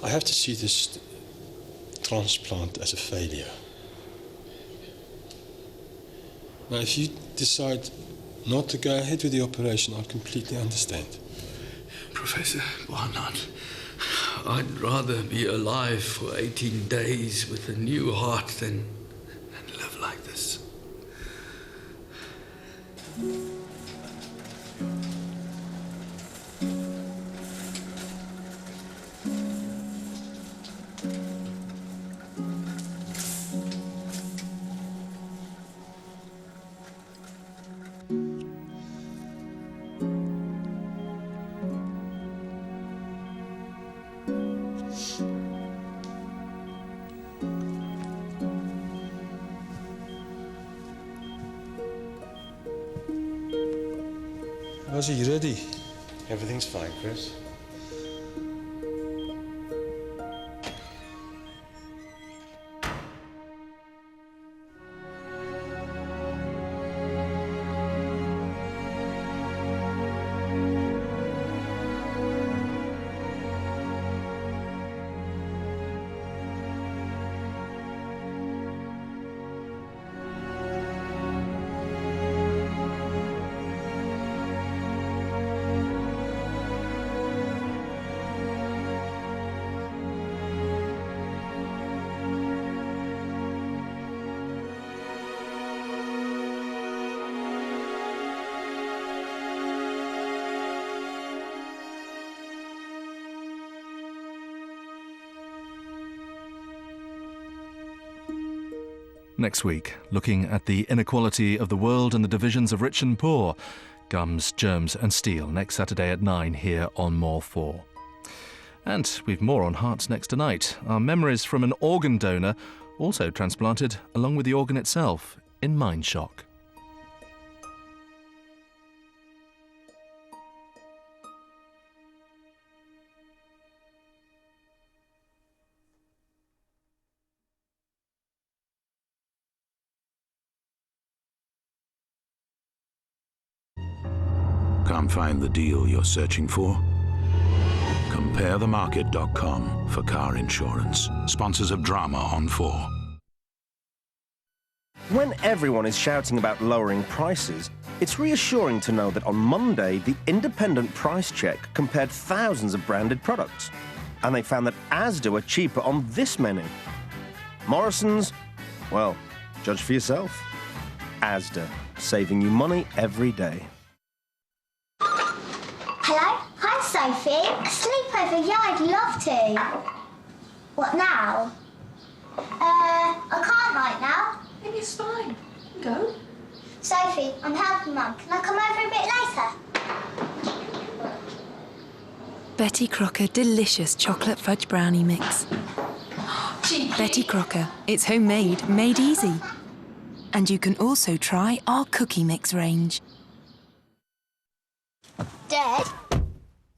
I have to see this transplant as a failure. Now, if you decide not to go ahead with the operation, I completely understand. Professor, why not? I'd rather be alive for 18 days with a new heart than live like this. Was he ready? Everything's fine, Chris. Next week, looking at the inequality of the world and the divisions of rich and poor. Gums, Germs and Steel, next Saturday at 9 here on More 4. And we've more on Hearts Next tonight. Our memories from an organ donor, also transplanted along with the organ itself, in mind shock. Can't find the deal you're searching for? CompareTheMarket.com for car insurance. Sponsors of Drama on 4. When everyone is shouting about lowering prices, it's reassuring to know that on Monday, the independent price check compared thousands of branded products. And they found that Asda were cheaper on this menu. Morrison's? Well, judge for yourself. Asda, saving you money every day. Hello? Hi, Sophie. A sleepover? Yeah, I'd love to. What, now? I can't right now. Maybe it's fine. Go. Sophie, I'm helping Mum. Can I come over a bit later? Betty Crocker Delicious Chocolate Fudge Brownie Mix. Betty Crocker. It's homemade, made easy. And you can also try our Cookie Mix range. Dad?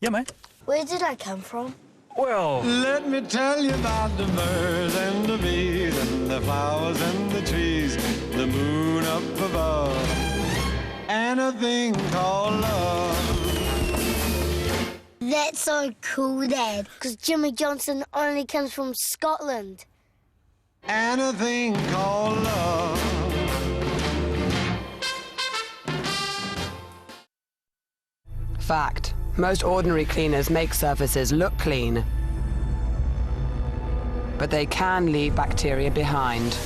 Yeah, mate? Where did I come from? Well... Let me tell you about the birds and the bees and the flowers and the trees, the moon up above, and a thing called love. That's so cool, Dad, because Jimmy Johnson only comes from Scotland. And a thing called love. Fact. Most ordinary cleaners make surfaces look clean, but they can leave bacteria behind.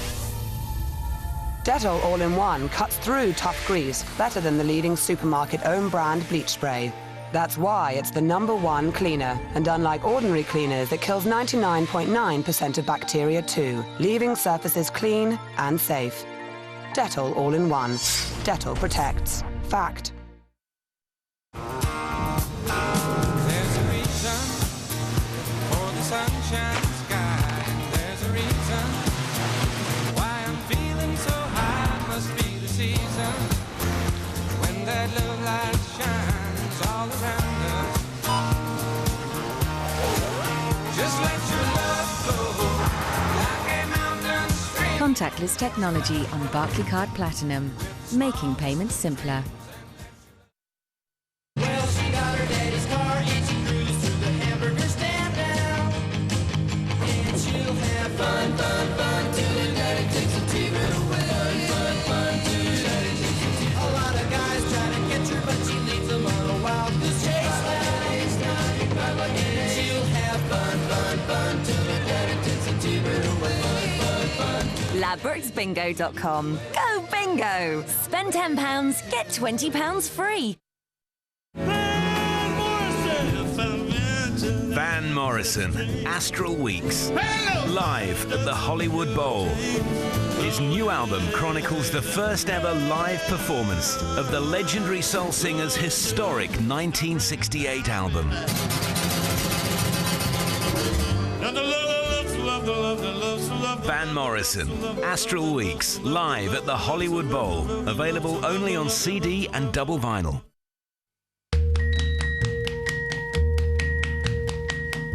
Dettol All-in-One cuts through tough grease better than the leading supermarket own brand bleach spray. That's why it's the #1 cleaner, and unlike ordinary cleaners, it kills 99.9% of bacteria too, leaving surfaces clean and safe. Dettol All-in-One. Dettol protects. Fact. There's a reason for the sunshine sky. There's a reason why I'm feeling so high. Must be the season when that love light shines all around us. Just let your love flow like a mountain stream. Contactless technology on Barclaycard Platinum, making payments simpler. Well, she got her daddy's car and she cruised to the hamburger stand now. fun, fun, fun, till your daddy takes the T-bird away. Fun, fun, till your daddy takes the T-bird away. A lot of guys try to get her, but she leads them on a wild goose chase. She'll have fun, fun, fun, till your daddy takes the T-bird away. Fun, fun, fun. Ladbrokesbingo.com. Go bingo! Spend £10, get £20 free. Van Morrison, Astral Weeks, live at the Hollywood Bowl. His new album chronicles the first ever live performance of the legendary soul singer's historic 1968 album. Van Morrison, Astral Weeks, live at the Hollywood Bowl. Available only on CD and double vinyl.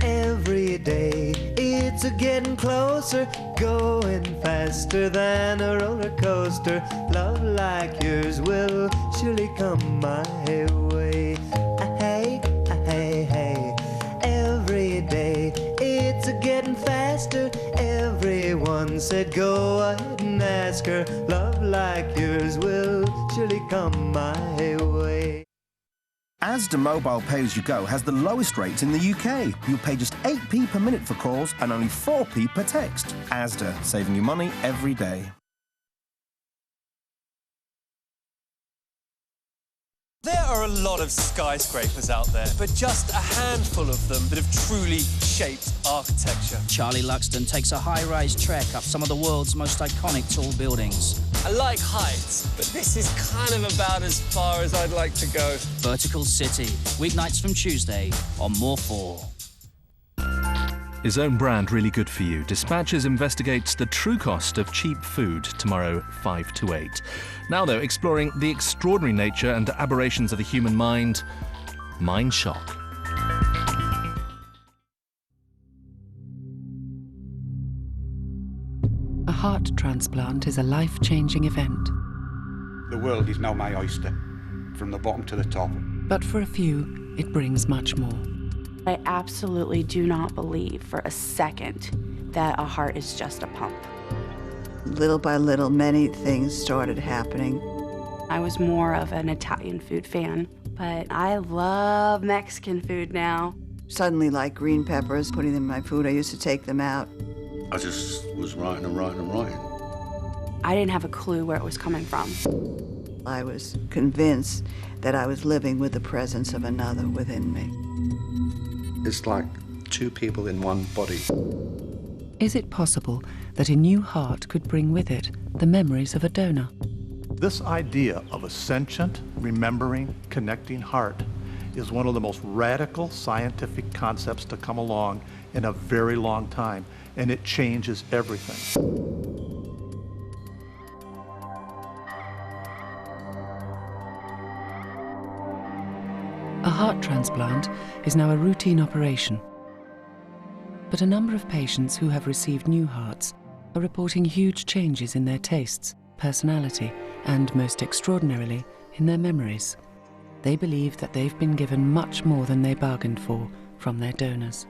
Every day it's getting closer, going faster than a roller coaster. Love like yours will surely come my way. Hey, hey, hey. Every day it's getting faster. Everyone said go ahead and ask her. Love like yours will surely come my way. Asda Mobile Pay As You Go has the lowest rates in the UK. You'll pay just 8p per minute for calls and only 4p per text. Asda, saving you money every day. There are a lot of skyscrapers out there, but just a handful of them that have truly shaped architecture. Charlie Luxton takes a high-rise trek up some of the world's most iconic tall buildings. I like heights, but this is kind of about as far as I'd like to go. Vertical City, weeknights from Tuesday on More 4. Is own brand really good for you? Dispatches investigates the true cost of cheap food tomorrow 5 to 8. Now though, exploring the extraordinary nature and aberrations of the human mind, Mind Shock. A heart transplant is a life-changing event. The world is now my oyster, from the bottom to the top. But for a few, it brings much more. I absolutely do not believe for a second that a heart is just a pump. Little by little, many things started happening. I was more of an Italian food fan, but I love Mexican food now. Suddenly, like green peppers, putting them in my food, I used to take them out. I just was writing and writing and writing. I didn't have a clue where it was coming from. I was convinced that I was living with the presence of another within me. It's like two people in one body. Is it possible that a new heart could bring with it the memories of a donor? This idea of a sentient, remembering, connecting heart is one of the most radical scientific concepts to come along in a very long time, and it changes everything. A heart transplant is now a routine operation. But a number of patients who have received new hearts are reporting huge changes in their tastes, personality, and most extraordinarily, in their memories. They believe that they've been given much more than they bargained for from their donors.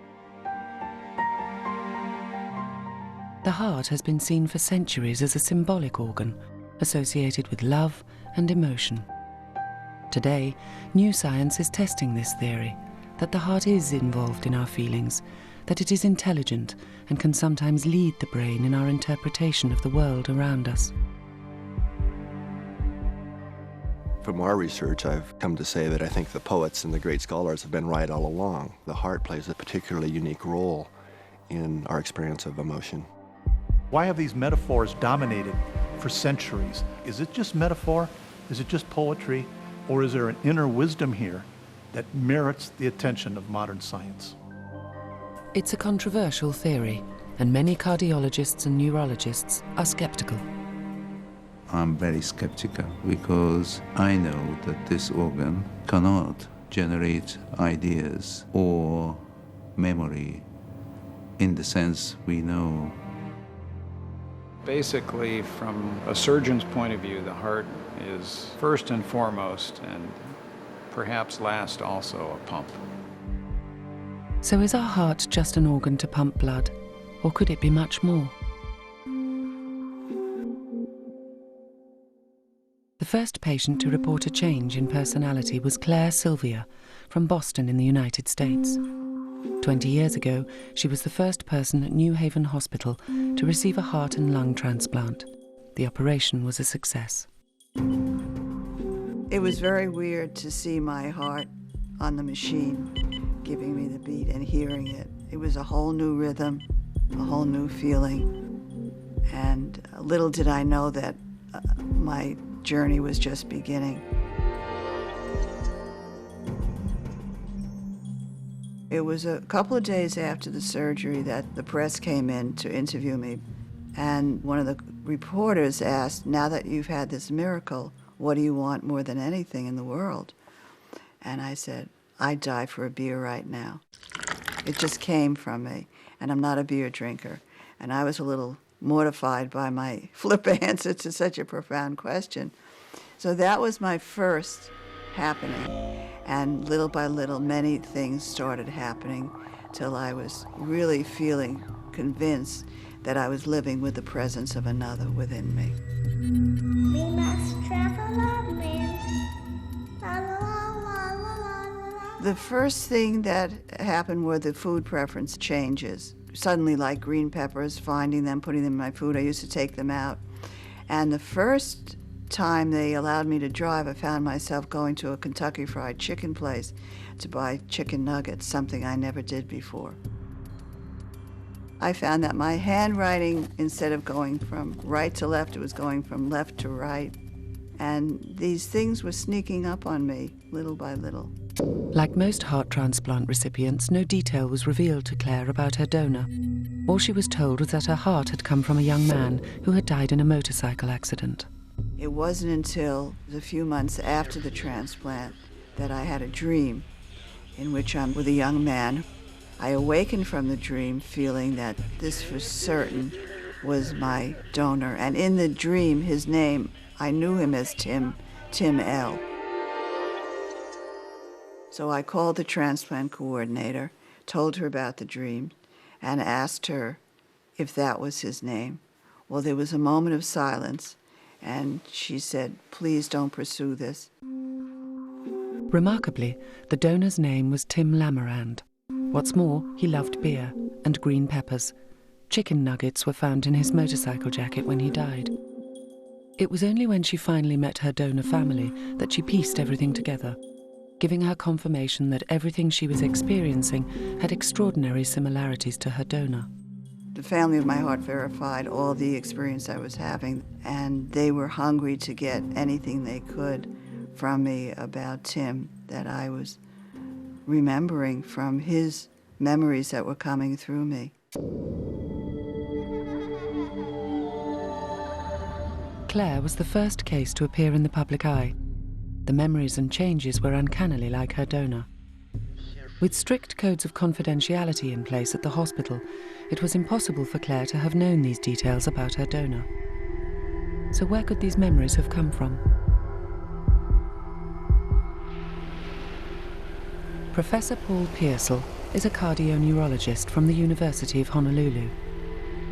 The heart has been seen for centuries as a symbolic organ associated with love and emotion. Today, new science is testing this theory, that the heart is involved in our feelings, that it is intelligent and can sometimes lead the brain in our interpretation of the world around us. From our research, I've come to say that I think the poets and the great scholars have been right all along. The heart plays a particularly unique role in our experience of emotion. Why have these metaphors dominated for centuries? Is it just metaphor? Is it just poetry? Or is there an inner wisdom here that merits the attention of modern science? It's a controversial theory, and many cardiologists and neurologists are skeptical. I'm very skeptical because I know that this organ cannot generate ideas or memory in the sense we know. Basically, from a surgeon's point of view, the heart is first and foremost, and perhaps last also, a pump. So is our heart just an organ to pump blood? Or could it be much more? The first patient to report a change in personality was Claire Sylvia from Boston in the United States. 20 years ago, she was the first person at New Haven Hospital to receive a heart and lung transplant. The operation was a success. It was very weird to see my heart on the machine, giving me the beat and hearing it. It was a whole new rhythm, a whole new feeling. And little did I know that my journey was just beginning. It was a couple of days after the surgery that the press came in to interview me. And one of the reporters asked, now that you've had this miracle, what do you want more than anything in the world? And I said, I'd die for a beer right now. It just came from me, and I'm not a beer drinker. And I was a little mortified by my flip answer to such a profound question. So that was my first happening. And little by little, many things started happening till I was really feeling convinced that I was living with the presence of another within me. We must travel on, man. La, la, la, la, la, la. The first thing that happened were the food preference changes. Suddenly, like green peppers, finding them, putting them in my food, I used to take them out. And the first time they allowed me to drive, I found myself going to a Kentucky Fried Chicken place to buy chicken nuggets, something I never did before. I found that my handwriting, instead of going from right to left, it was going from left to right. And these things were sneaking up on me, little by little. Like most heart transplant recipients, no detail was revealed to Claire about her donor. All she was told was that her heart had come from a young man who had died in a motorcycle accident. It wasn't until a few months after the transplant that I had a dream in which I'm with a young man. I awakened from the dream feeling that this for certain was my donor. And in the dream, his name, I knew him as Tim L. So I called the transplant coordinator, told her about the dream, and asked her if that was his name. Well, there was a moment of silence, and she said, please don't pursue this. Remarkably, the donor's name was Tim Lamarand. What's more, he loved beer and green peppers. Chicken nuggets were found in his motorcycle jacket when he died. It was only when she finally met her donor family that she pieced everything together, giving her confirmation that everything she was experiencing had extraordinary similarities to her donor. The family of my heart verified all the experience I was having, and they were hungry to get anything they could from me about Tim that I was remembering from his memories that were coming through me. Claire was the first case to appear in the public eye. The memories and changes were uncannily like her donor. With strict codes of confidentiality in place at the hospital, it was impossible for Claire to have known these details about her donor. So where could these memories have come from? Professor Paul Pearsall is a cardioneurologist from the University of Honolulu.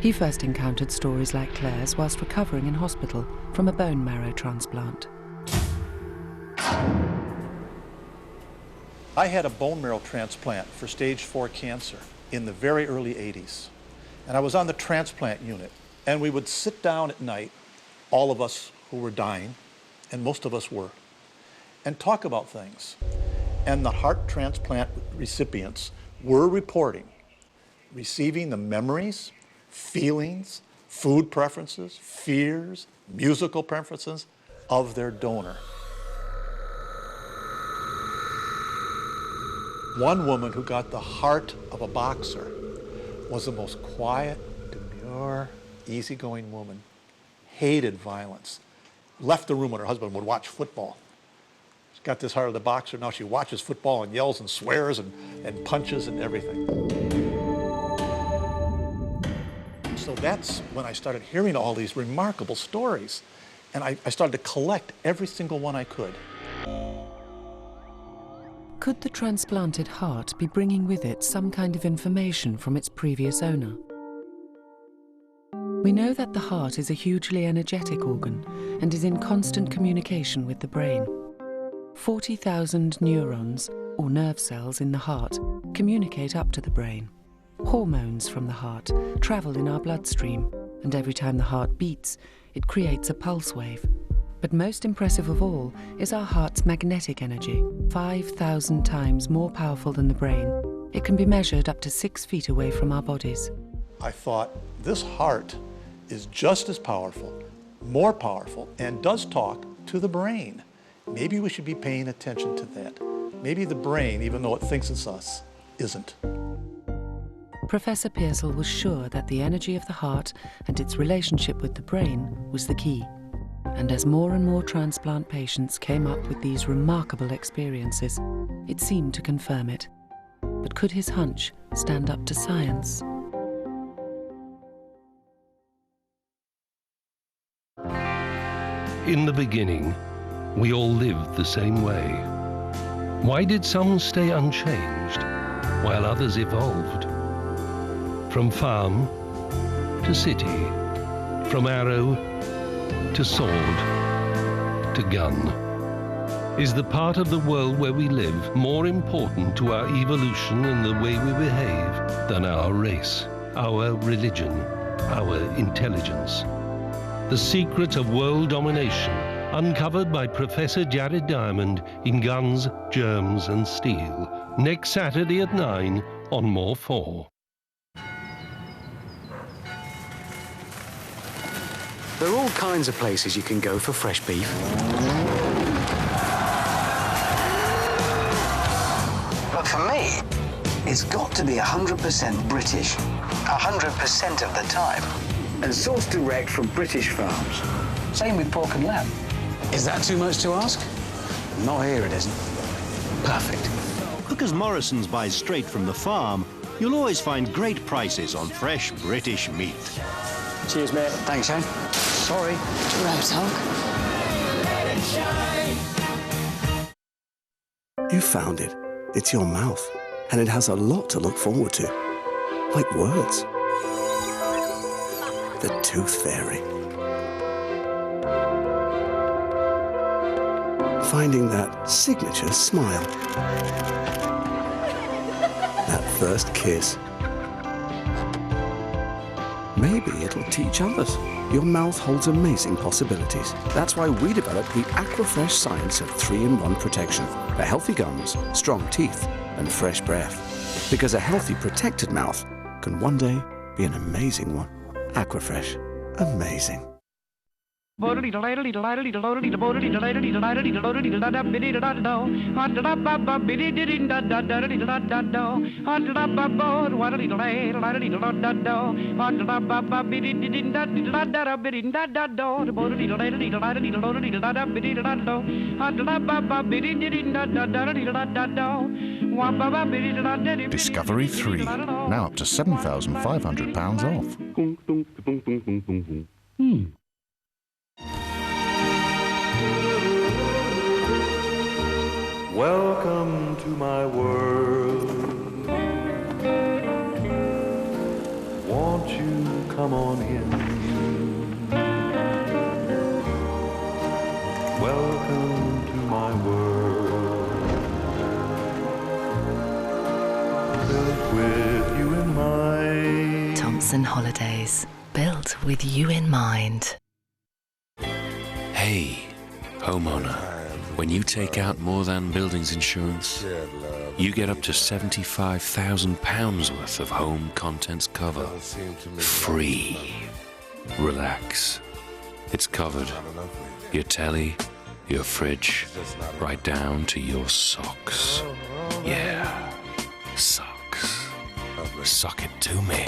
He first encountered stories like Claire's whilst recovering in hospital from a bone marrow transplant. I had a bone marrow transplant for stage 4 cancer in the very early 80s. And I was on the transplant unit. And we would sit down at night, all of us who were dying, and most of us were, and talk about things. And the heart transplant recipients were reporting receiving the memories, feelings, food preferences, fears, musical preferences of their donor. One woman who got the heart of a boxer was the most quiet, demure, easygoing woman, hated violence, left the room when her husband would watch football. She's got this heart of the boxer, now she watches football and yells and swears and punches and everything. So that's when I started hearing all these remarkable stories, and I started to collect every single one I could. Could the transplanted heart be bringing with it some kind of information from its previous owner? We know that the heart is a hugely energetic organ and is in constant communication with the brain. 40,000 neurons, or nerve cells in the heart, communicate up to the brain. Hormones from the heart travel in our bloodstream, and every time the heart beats, it creates a pulse wave. But most impressive of all is our heart's magnetic energy, 5,000 times more powerful than the brain. It can be measured up to 6 feet away from our bodies. I thought, this heart is just as powerful, more powerful, and does talk to the brain. Maybe we should be paying attention to that. Maybe the brain, even though it thinks it's us, isn't. Professor Pearsall was sure that the energy of the heart and its relationship with the brain was the key. And as more and more transplant patients came up with these remarkable experiences, it seemed to confirm it. But could his hunch stand up to science? In the beginning, we all lived the same way. Why did some stay unchanged while others evolved? From farm to city, from arrow to sword to gun. Is the part of the world where we live more important to our evolution and the way we behave than our race, our religion, our intelligence? The secret of world domination, uncovered by Professor Jared Diamond in Guns, Germs and Steel. Next Saturday at 9 on More 4. There are all kinds of places you can go for fresh beef. But for me, it's got to be 100% British, 100% of the time. And sourced direct from British farms. Same with pork and lamb. Is that too much to ask? Not here, it isn't. Perfect. Because Morrison's buys straight from the farm, you'll always find great prices on fresh British meat. Cheers, mate. Thanks, Shane. Sorry. You found it. It's your mouth. And it has a lot to look forward to. Like words. The Tooth Fairy. Finding that signature smile. That first kiss. Maybe it'll teach others. Your mouth holds amazing possibilities. That's why we developed the Aquafresh science of 3-in-1 protection for healthy gums, strong teeth, and fresh breath. Because a healthy, protected mouth can one day be an amazing one. Aquafresh. Amazing. Discovery 3, now up to £7,500 off. Welcome to my world. Won't you come on in? Welcome to my world. Built with you in mind. Thompson Holidays, built with you in mind. Hey, homeowner. When you take out More Than Buildings insurance, you get up to £75,000 worth of home contents cover. Free. Relax. It's covered. Your telly, your fridge, right down to your socks. Yeah, socks. Sock it to me.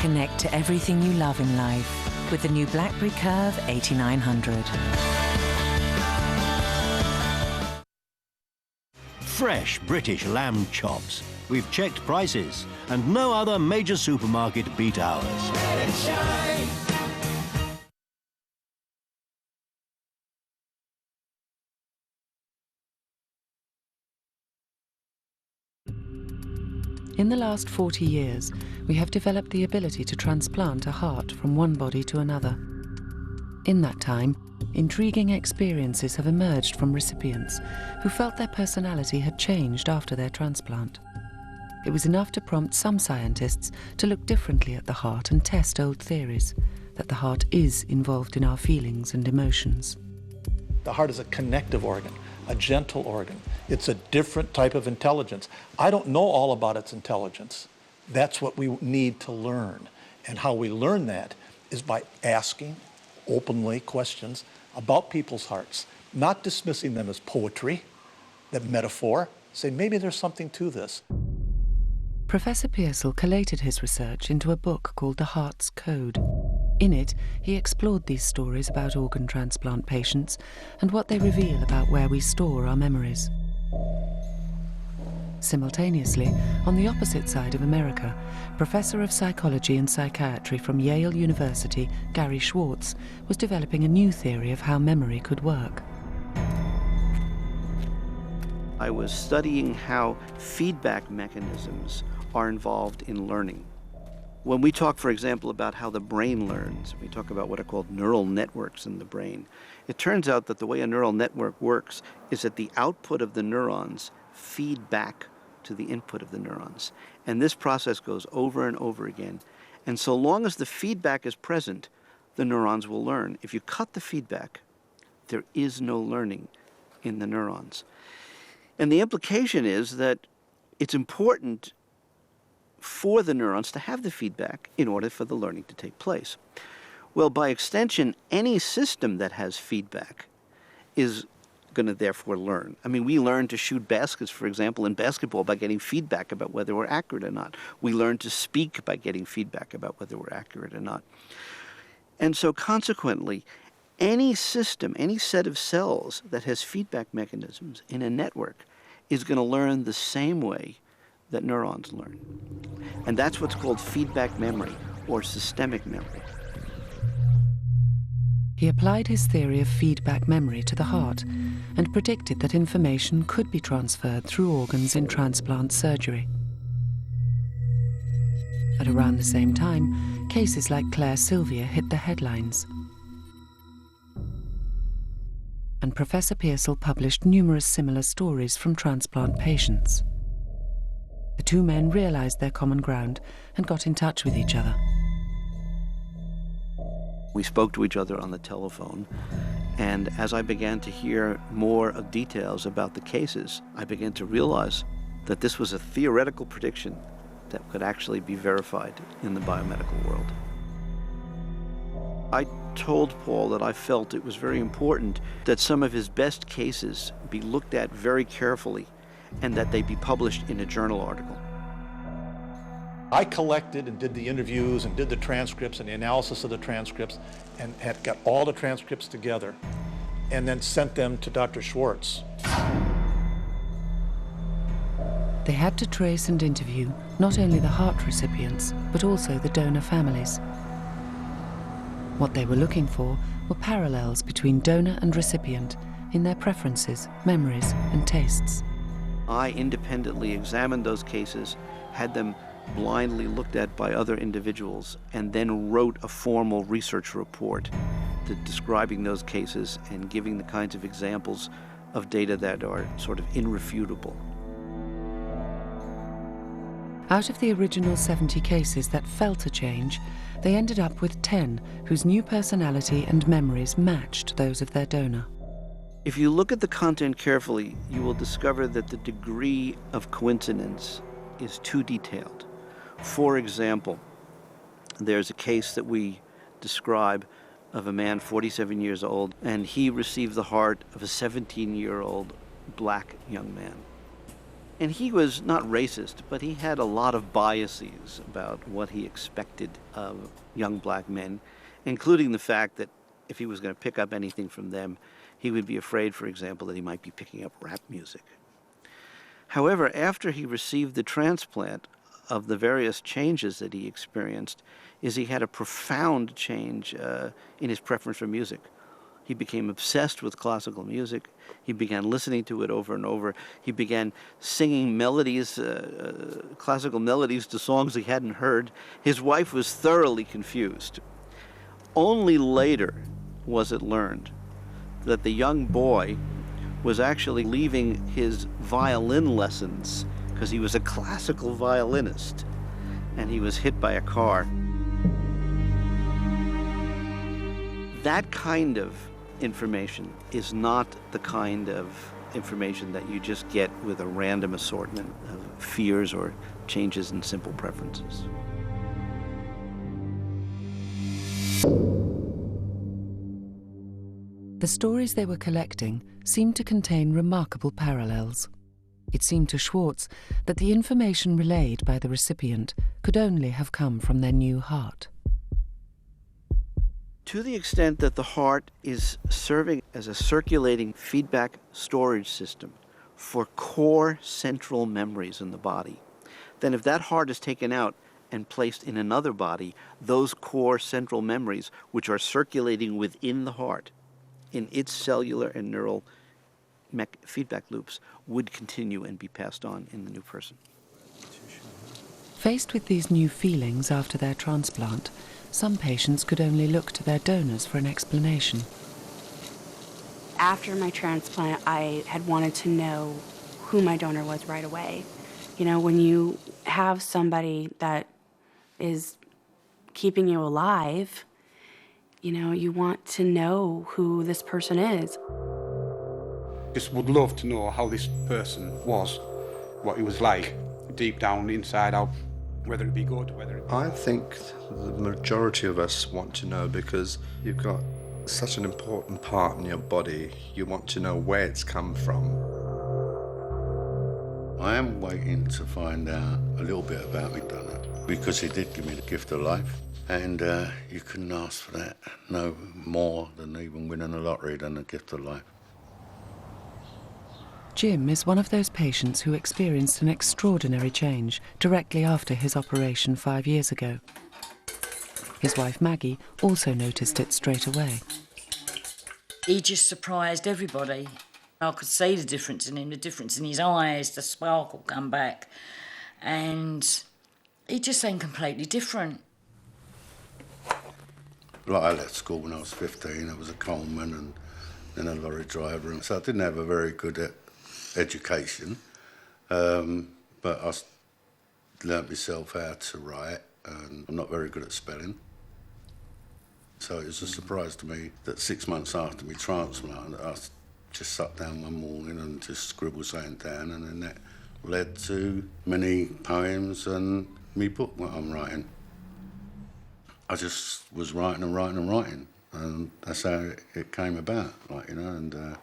Connect to everything you love in life with the new BlackBerry Curve 8900. fresh British lamb chops. We've checked prices, and no other major supermarket beat ours. Let it shine. In the last 40 years, we have developed the ability to transplant a heart from one body to another. In that time, intriguing experiences have emerged from recipients who felt their personality had changed after their transplant. It was enough to prompt some scientists to look differently at the heart and test old theories that the heart is involved in our feelings and emotions. The heart is a connective organ, a gentle organ. It's a different type of intelligence. I don't know all about its intelligence. That's what we need to learn. And how we learn that is by asking openly questions about people's hearts, not dismissing them as poetry, that metaphor, say maybe there's something to this. Professor Pearsall collated his research into a book called The Heart's Code. In it, he explored these stories about organ transplant patients and what they reveal about where we store our memories. Simultaneously, on the opposite side of America, Professor of Psychology and Psychiatry from Yale University, Gary Schwartz, was developing a new theory of how memory could work. I was studying how feedback mechanisms are involved in learning. When we talk, for example, about how the brain learns, we talk about what are called neural networks in the brain. It turns out that the way a neural network works is that the output of the neurons feed back to the input of the neurons. And this process goes over and over again. And so long as the feedback is present, the neurons will learn. If you cut the feedback, there is no learning in the neurons. And the implication is that it's important for the neurons to have the feedback in order for the learning to take place. Well, by extension, any system that has feedback is going to therefore learn. I mean, we learn to shoot baskets, for example, in basketball by getting feedback about whether we're accurate or not. We learn to speak by getting feedback about whether we're accurate or not. And so consequently, any system, any set of cells that has feedback mechanisms in a network is going to learn the same way that neurons learn. And that's what's called feedback memory or systemic memory. He applied his theory of feedback memory to the heart and predicted that information could be transferred through organs in transplant surgery. At around the same time, cases like Claire Sylvia hit the headlines. And Professor Pearsall published numerous similar stories from transplant patients. The two men realized their common ground and got in touch with each other. We spoke to each other on the telephone, and as I began to hear more of details about the cases, I began to realize that this was a theoretical prediction that could actually be verified in the biomedical world. I told Paul that I felt it was very important that some of his best cases be looked at very carefully and that they be published in a journal article. I collected and did the interviews and did the transcripts and the analysis of the transcripts and had got all the transcripts together and then sent them to Dr. Schwartz. They had to trace and interview not only the heart recipients, but also the donor families. What they were looking for were parallels between donor and recipient in their preferences, memories, and tastes. I independently examined those cases, had them blindly looked at by other individuals, and then wrote a formal research report describing those cases and giving the kinds of examples of data that are sort of irrefutable. Out of the original 70 cases that felt a change, they ended up with 10 whose new personality and memories matched those of their donor. If you look at the content carefully, you will discover that the degree of coincidence is too detailed. For example, there's a case that we describe of a man 47 years old, and he received the heart of a 17-year-old black young man. And he was not racist, but he had a lot of biases about what he expected of young black men, including the fact that if he was going to pick up anything from them, he would be afraid, for example, that he might be picking up rap music. However, after he received the transplant, of the various changes that he experienced is he had a profound change in his preference for music. He became obsessed with classical music. He began listening to it over and over. He began singing melodies, classical melodies to songs he hadn't heard. His wife was thoroughly confused. Only later was it learned that the young boy was actually leaving his violin lessons because he was a classical violinist, and he was hit by a car. That kind of information is not the kind of information that you just get with a random assortment of fears or changes in simple preferences. The stories they were collecting seemed to contain remarkable parallels. It seemed to Schwartz that the information relayed by the recipient could only have come from their new heart. To the extent that the heart is serving as a circulating feedback storage system for core central memories in the body, then if that heart is taken out and placed in another body, those core central memories, which are circulating within the heart, in its cellular and neural feedback loops, would continue and be passed on in the new person. Faced with these new feelings after their transplant, some patients could only look to their donors for an explanation. After my transplant, I had wanted to know who my donor was right away. You know, when you have somebody that is keeping you alive, you know, you want to know who this person is. Just would love to know how this person was, what he was like, deep down, inside out, whether it be good, whether it be... I think the majority of us want to know because you've got such an important part in your body. You want to know where it's come from. I am waiting to find out a little bit about my donor because he did give me the gift of life, and you couldn't ask for that no more than even winning the lottery than the gift of life. Jim is one of those patients who experienced an extraordinary change directly after his operation 5 years ago. His wife Maggie also noticed it straight away. He just surprised everybody. I could see the difference in him, the difference in his eyes, the sparkle come back, and he just seemed completely different. Like, I left school when I was 15. I was a coalman and then a lorry driver, and so I didn't have a very good education, but I learnt myself how to write, and I'm not very good at spelling. So it was a surprise to me that 6 months after my transplant, I just sat down one morning and just scribbled something down, and then that led to many poems and me book what I'm writing. I just was writing and writing and writing, and that's how it came about, like, you know, and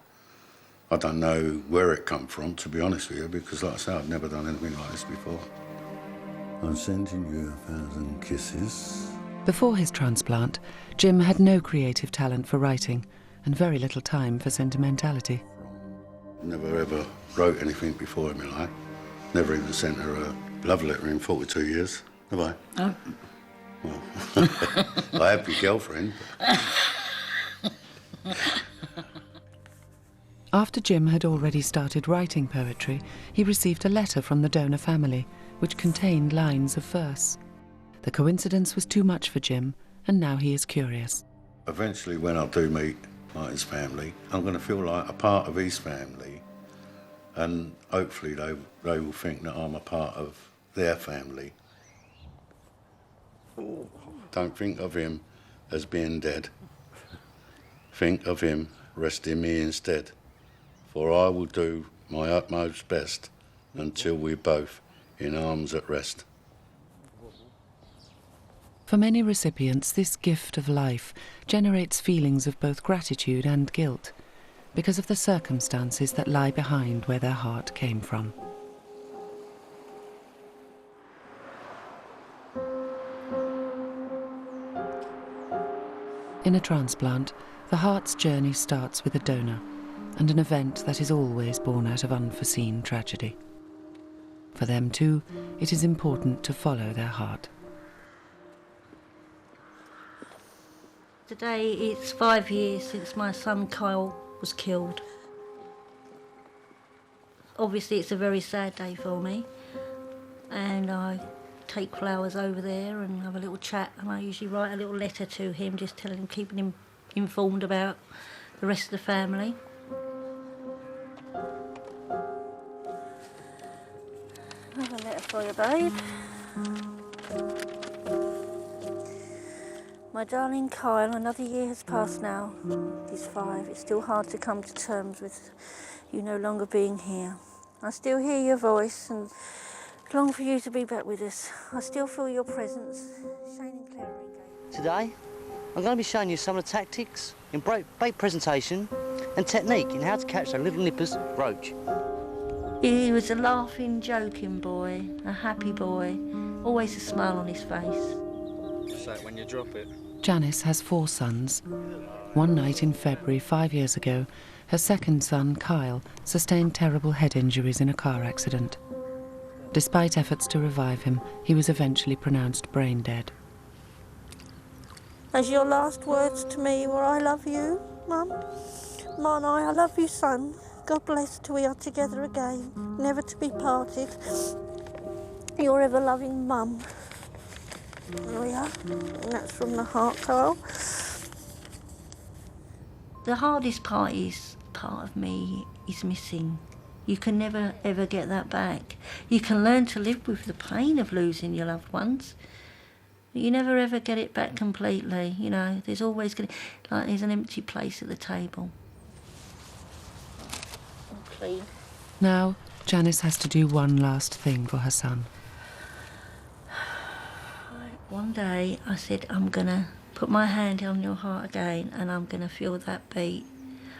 I don't know where it come from, to be honest with you, because like I say, I've never done anything like this before. I'm sending you 1,000 kisses. Before his transplant, Jim had no creative talent for writing and very little time for sentimentality. Never ever wrote anything before in my life. Never even sent her a love letter in 42 years, have I? Oh. Well, I have your girlfriend. After Jim had already started writing poetry, he received a letter from the donor family, which contained lines of verse. The coincidence was too much for Jim, and now he is curious. Eventually, when I do meet his family, I'm going to feel like a part of his family, and hopefully they will think that I'm a part of their family. Don't think of him as being dead. Think of him resting me instead, for I will do my utmost best until we're both in arms at rest. For many recipients, this gift of life generates feelings of both gratitude and guilt because of the circumstances that lie behind where their heart came from. In a transplant, the heart's journey starts with a donor and an event that is always born out of unforeseen tragedy. For them too, it is important to follow their heart. Today it's 5 years since my son Kyle was killed. Obviously it's a very sad day for me, and I take flowers over there and have a little chat, and I usually write a little letter to him, just telling him, keeping him informed about the rest of the family. I have a letter for you, babe. My darling Kyle, another year has passed now. He's 5. It's still hard to come to terms with you no longer being here. I still hear your voice and long for you to be back with us. I still feel your presence. Shane and Claire are engaged. Today, I'm going to be showing you some of the tactics in bait presentation and technique in how to catch a little nipper's roach. He was a laughing, joking boy, a happy boy, always a smile on his face. Just like when you drop it. Janice has 4 sons. One night in February 5 years ago, her second son, Kyle, sustained terrible head injuries in a car accident. Despite efforts to revive him, he was eventually pronounced brain dead. As your last words to me were, I love you, Mum. Mum, I love you, son. God bless till we are together again, never to be parted. Your ever-loving Mum. There we are. And that's from the heart, Kyle. The hardest part of me is missing. You can never ever get that back. You can learn to live with the pain of losing your loved ones. But you never ever get it back completely, you know. There's always there's an empty place at the table. Clean. Now, Janice has to do one last thing for her son. One day I said, I'm gonna put my hand on your heart again and I'm gonna feel that beat.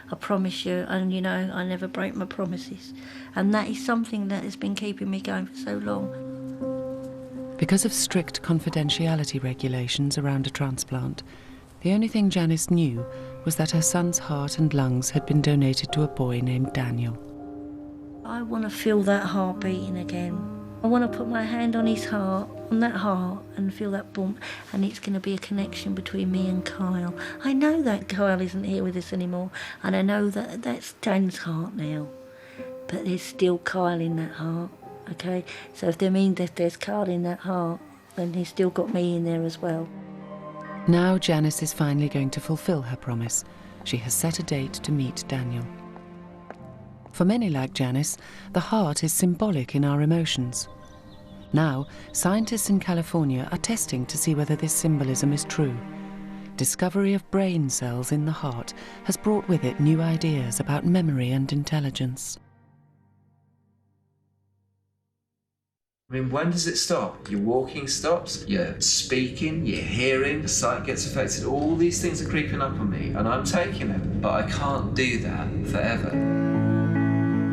I promise you, and you know, I never break my promises. And that is something that has been keeping me going for so long. Because of strict confidentiality regulations around a transplant, the only thing Janice knew was that her son's heart and lungs had been donated to a boy named Daniel. I want to feel that heart beating again. I want to put my hand on his heart, on that heart, and feel that bump, and it's going to be a connection between me and Kyle. I know that Kyle isn't here with us anymore, and I know that that's Dan's heart now, but there's still Kyle in that heart, okay? So if they mean that there's Kyle in that heart, then he's still got me in there as well. Now Janice is finally going to fulfill her promise. She has set a date to meet Daniel. For many like Janice, the heart is symbolic in our emotions. Now, scientists in California are testing to see whether this symbolism is true. Discovery of brain cells in the heart has brought with it new ideas about memory and intelligence. I mean, when does it stop? Your walking stops, your speaking, your hearing, the sight gets affected. All these things are creeping up on me, and I'm taking them, but I can't do that forever.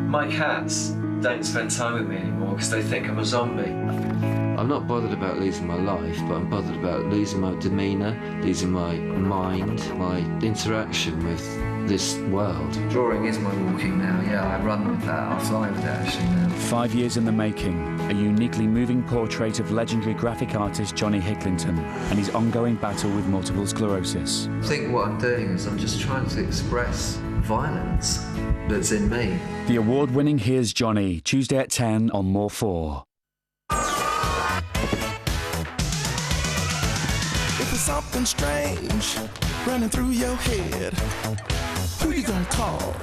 My cats don't spend time with me anymore because they think I'm a zombie. I'm not bothered about losing my life, but I'm bothered about losing my demeanour, losing my mind, my interaction with this world. Drawing is my walking now, yeah, I run with that, I fly with that actually now. 5 years in the making, a uniquely moving portrait of legendary graphic artist Johnny Hicklington and his ongoing battle with multiple sclerosis. I think what I'm doing is I'm just trying to express violence that's in me. The award-winning Here's Johnny, Tuesday at 10 on More 4. If there's something strange running through your head, who you gonna call?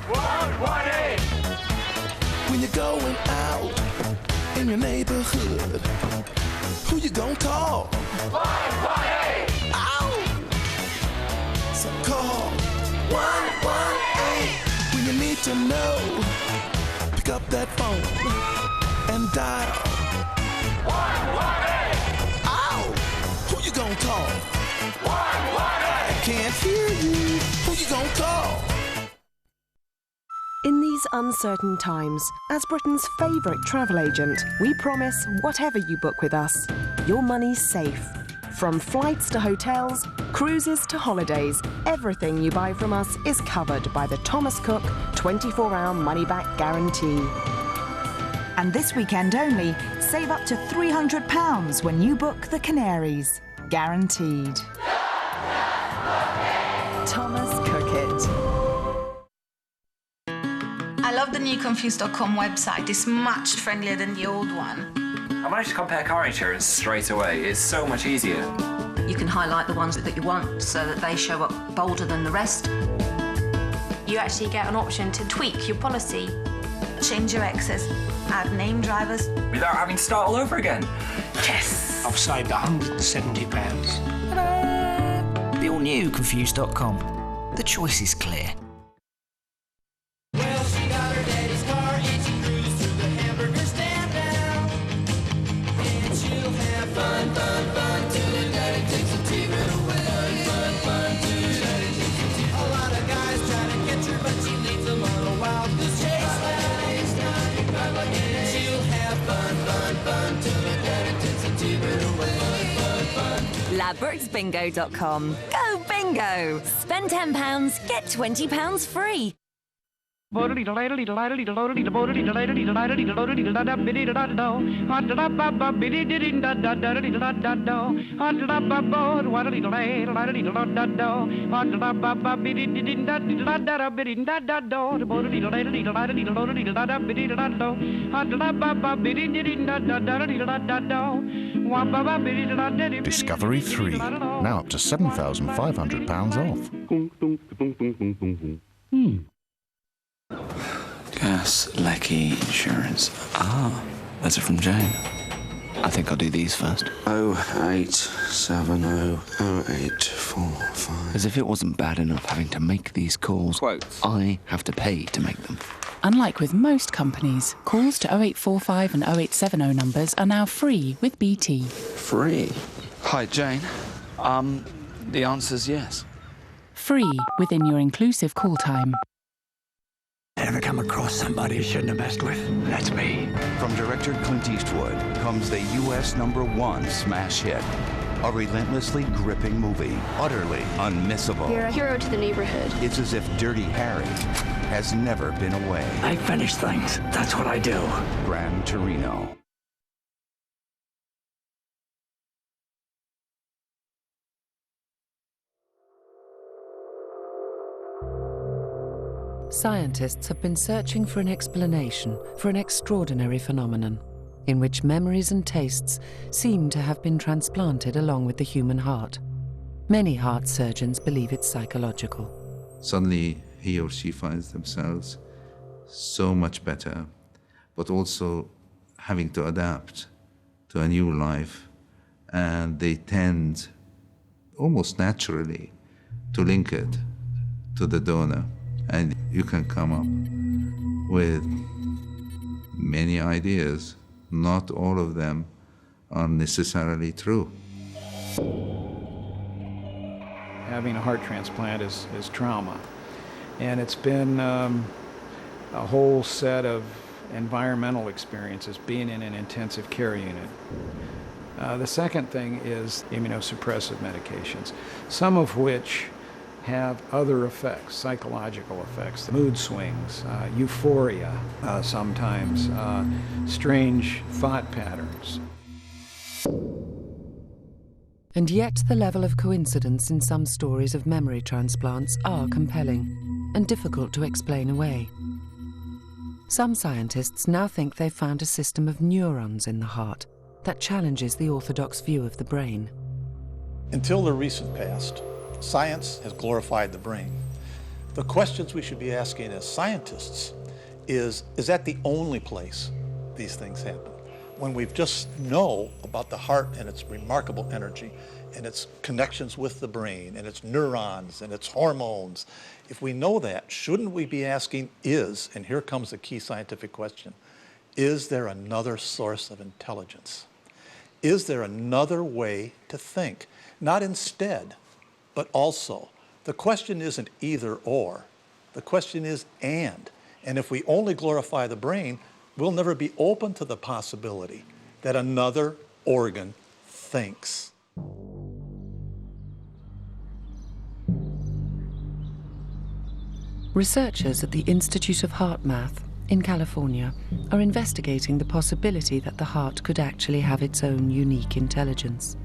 118! When you're going out in your neighborhood, who you gonna call? 118! Ow! So call 118 when you need to know. Pick up that phone and dial 118! Ow! Who you gonna call? 118! I can't hear you. Who you gonna call? In these uncertain times, as Britain's favourite travel agent, we promise whatever you book with us, your money's safe. From flights to hotels, cruises to holidays, everything you buy from us is covered by the Thomas Cook 24-hour money-back guarantee. And this weekend only, save up to £300 when you book the Canaries. Guaranteed. Thomas Cookett. I love the new Confused.com website. It's much friendlier than the old one. I managed to compare car insurance straight away. It's so much easier. You can highlight the ones that you want so that they show up bolder than the rest. You actually get an option to tweak your policy, change your excess, add name drivers. Without having to start all over again. Yes! I've saved £170. Ta-da! The all-new Confused.com. The choice is clear. Well, she got her daddy's car and she cruised through the hamburger stand now. And she'll have fun, fun, fun till her daddy takes the TV away. Fun, fun, till her daddy takes the TV. A lot of guys try to catch her, but she leads them on a wild goose chase now. And she'll have fun, fun, fun till her daddy takes the TV away. Fun, fun. Ladbrokesbingo.com. Go bingo! Spend £10, get £20 free. Discovery 3, now up to £7,500 off. Gas lecky insurance. Ah, that's it from Jane. I think I'll do these first. 08700845. As if it wasn't bad enough having to make these calls. Quotes. I have to pay to make them. Unlike with most companies, calls to 0845 and 0870 numbers are now free with BT. Free? Hi, Jane. The answer's yes. Free within your inclusive call time. Ever come across somebody you shouldn't have messed with? That's me. From director Clint Eastwood comes the U.S. #1 smash hit. A relentlessly gripping movie, utterly unmissable. You're a hero to the neighborhood. It's as if Dirty Harry has never been away. I finish things. That's what I do. Gran Torino. Scientists have been searching for an explanation for an extraordinary phenomenon in which memories and tastes seem to have been transplanted along with the human heart. Many heart surgeons believe it's psychological. Suddenly, he or she finds themselves so much better, but also having to adapt to a new life, and they tend almost naturally to link it to the donor. And you can come up with many ideas. Not all of them are necessarily true. Having a heart transplant is trauma. And it's been a whole set of environmental experiences, being in an intensive care unit. The second thing is immunosuppressive medications, some of which have other effects, psychological effects, mood swings, euphoria sometimes, strange thought patterns. And yet the level of coincidence in some stories of memory transplants are compelling and difficult to explain away. Some scientists now think they've found a system of neurons in the heart that challenges the orthodox view of the brain. Until the recent past, science has glorified the brain. The questions we should be asking as scientists is that the only place these things happen? When we just know about the heart and its remarkable energy and its connections with the brain and its neurons and its hormones, if we know that, shouldn't we be asking and here comes the key scientific question, is there another source of intelligence? Is there another way to think? Not instead, but also. The question isn't either or. The question is and. And if we only glorify the brain, we'll never be open to the possibility that another organ thinks. Researchers at the Institute of Heart Math in California are investigating the possibility that the heart could actually have its own unique intelligence.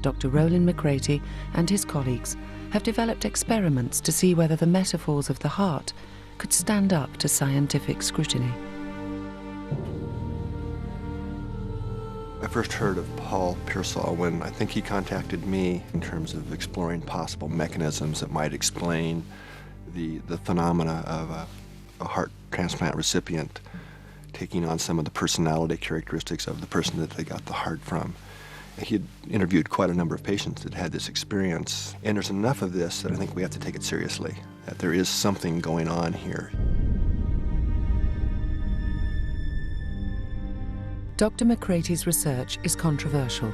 Dr. Roland McCraty and his colleagues have developed experiments to see whether the metaphors of the heart could stand up to scientific scrutiny. I first heard of Paul Pearsall when I think he contacted me in terms of exploring possible mechanisms that might explain the phenomena of a heart transplant recipient taking on some of the personality characteristics of the person that they got the heart from. He had interviewed quite a number of patients that had this experience, and there's enough of this that I think we have to take it seriously, that there is something going on here. Dr. McCraty's research is controversial,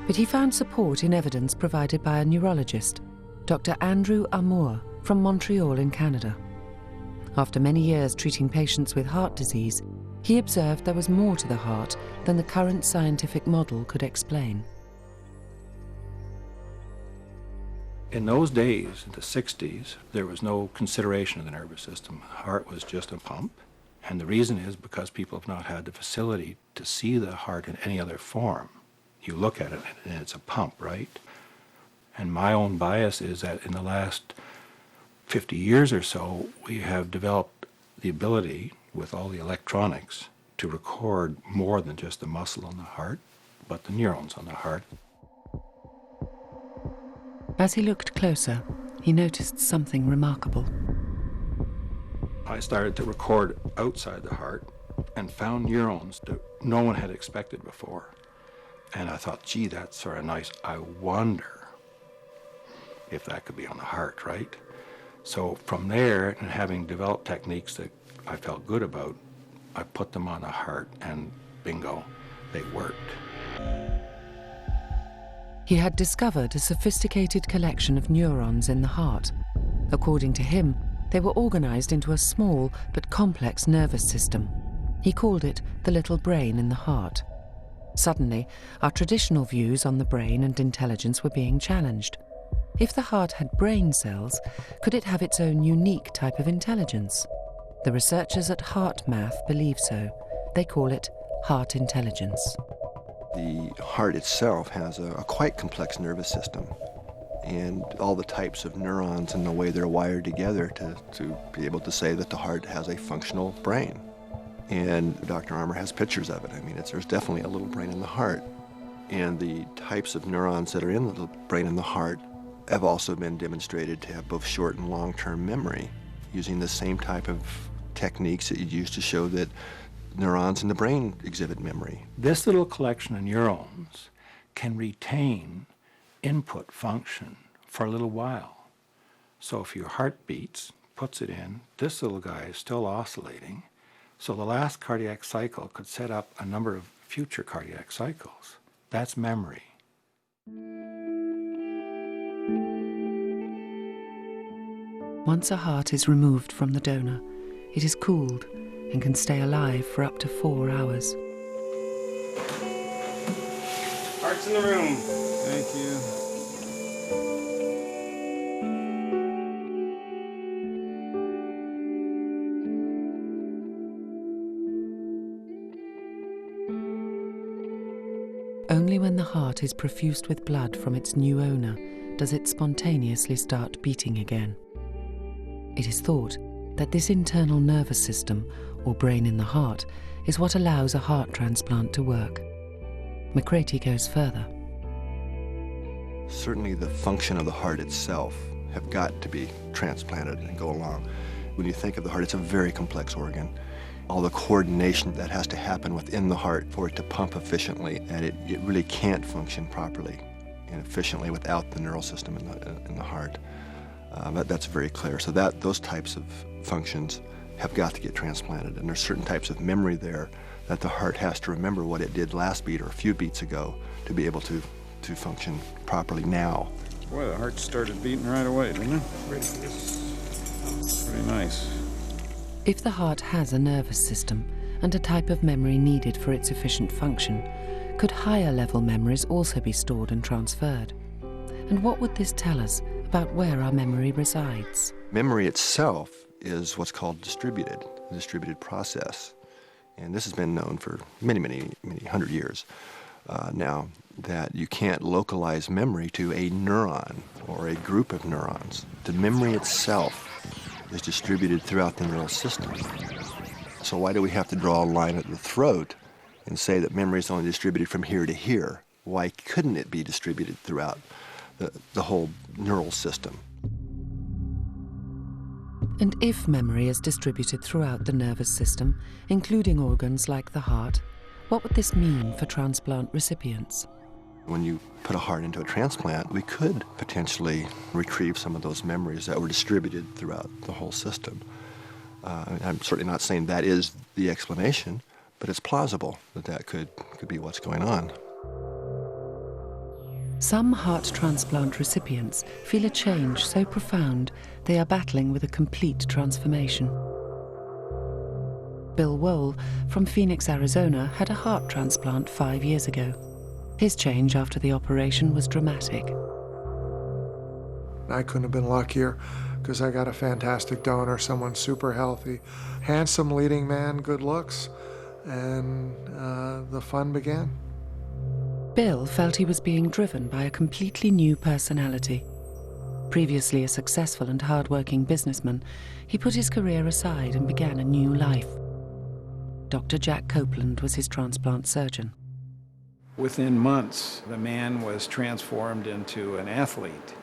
but he found support in evidence provided by a neurologist, Dr. Andrew Amour from Montreal in Canada. After many years treating patients with heart disease, he observed there was more to the heart than the current scientific model could explain. In those days, in the 60s, there was no consideration of the nervous system. The heart was just a pump. And the reason is because people have not had the facility to see the heart in any other form. You look at it and it's a pump, right? And my own bias is that in the last 50 years or so, we have developed the ability, with all the electronics, to record more than just the muscle on the heart, but the neurons on the heart. As he looked closer, he noticed something remarkable. I started to record outside the heart and found neurons that no one had expected before. And I thought, gee, that's sort of nice. I wonder if that could be on the heart, right? So from there, and having developed techniques that I felt good about, I put them on the heart, and bingo, they worked. He had discovered a sophisticated collection of neurons in the heart. According to him, they were organized into a small but complex nervous system. He called it the little brain in the heart. Suddenly, our traditional views on the brain and intelligence were being challenged. If the heart had brain cells, could it have its own unique type of intelligence? The researchers at HeartMath believe so. They call it heart intelligence. The heart itself has a quite complex nervous system, and all the types of neurons and the way they're wired together to be able to say that the heart has a functional brain. And Dr. Armour has pictures of it. I mean, there's definitely a little brain in the heart. And the types of neurons that are in the brain and the heart have also been demonstrated to have both short and long-term memory, using the same type of techniques that you use to show that neurons in the brain exhibit memory. This little collection of neurons can retain input function for a little while. So if your heart beats, puts it in, this little guy is still oscillating, so the last cardiac cycle could set up a number of future cardiac cycles. That's memory. Once a heart is removed from the donor, it is cooled and can stay alive for up to 4 hours. Heart's in the room. Thank you. Only when the heart is perfused with blood from its new owner does it spontaneously start beating again. It is thought that this internal nervous system, or brain in the heart, is what allows a heart transplant to work. McCraty goes further. Certainly the function of the heart itself have got to be transplanted and go along. When you think of the heart, it's a very complex organ. All the coordination that has to happen within the heart for it to pump efficiently, and it really can't function properly and efficiently without the neural system in the heart. That's very clear. So those types of functions have got to get transplanted, and there's certain types of memory there that the heart has to remember what it did last beat or a few beats ago to be able to function properly now. Boy, the heart started beating right away, didn't it? Ready for this. Pretty nice. If the heart has a nervous system and a type of memory needed for its efficient function, could higher level memories also be stored and transferred? And what would this tell us about where our memory resides? Memory itself is what's called a distributed process. And this has been known for many, many, many hundred years now, that you can't localize memory to a neuron or a group of neurons. The memory itself is distributed throughout the neural system. So why do we have to draw a line at the throat and say that memory is only distributed from here to here? Why couldn't it be distributed throughout the whole neural system? And if memory is distributed throughout the nervous system, including organs like the heart, what would this mean for transplant recipients? When you put a heart into a transplant, we could potentially retrieve some of those memories that were distributed throughout the whole system. I'm certainly not saying that is the explanation, but it's plausible that that could be what's going on. Some heart transplant recipients feel a change so profound they are battling with a complete transformation. Bill Wohl from Phoenix, Arizona, had a heart transplant 5 years ago. His change after the operation was dramatic. I couldn't have been luckier because I got a fantastic donor, someone super healthy, handsome leading man, good looks, and the fun began. Bill felt he was being driven by a completely new personality. Previously a successful and hard-working businessman, he put his career aside and began a new life. Dr. Jack Copeland was his transplant surgeon. Within months, the man was transformed into an athlete.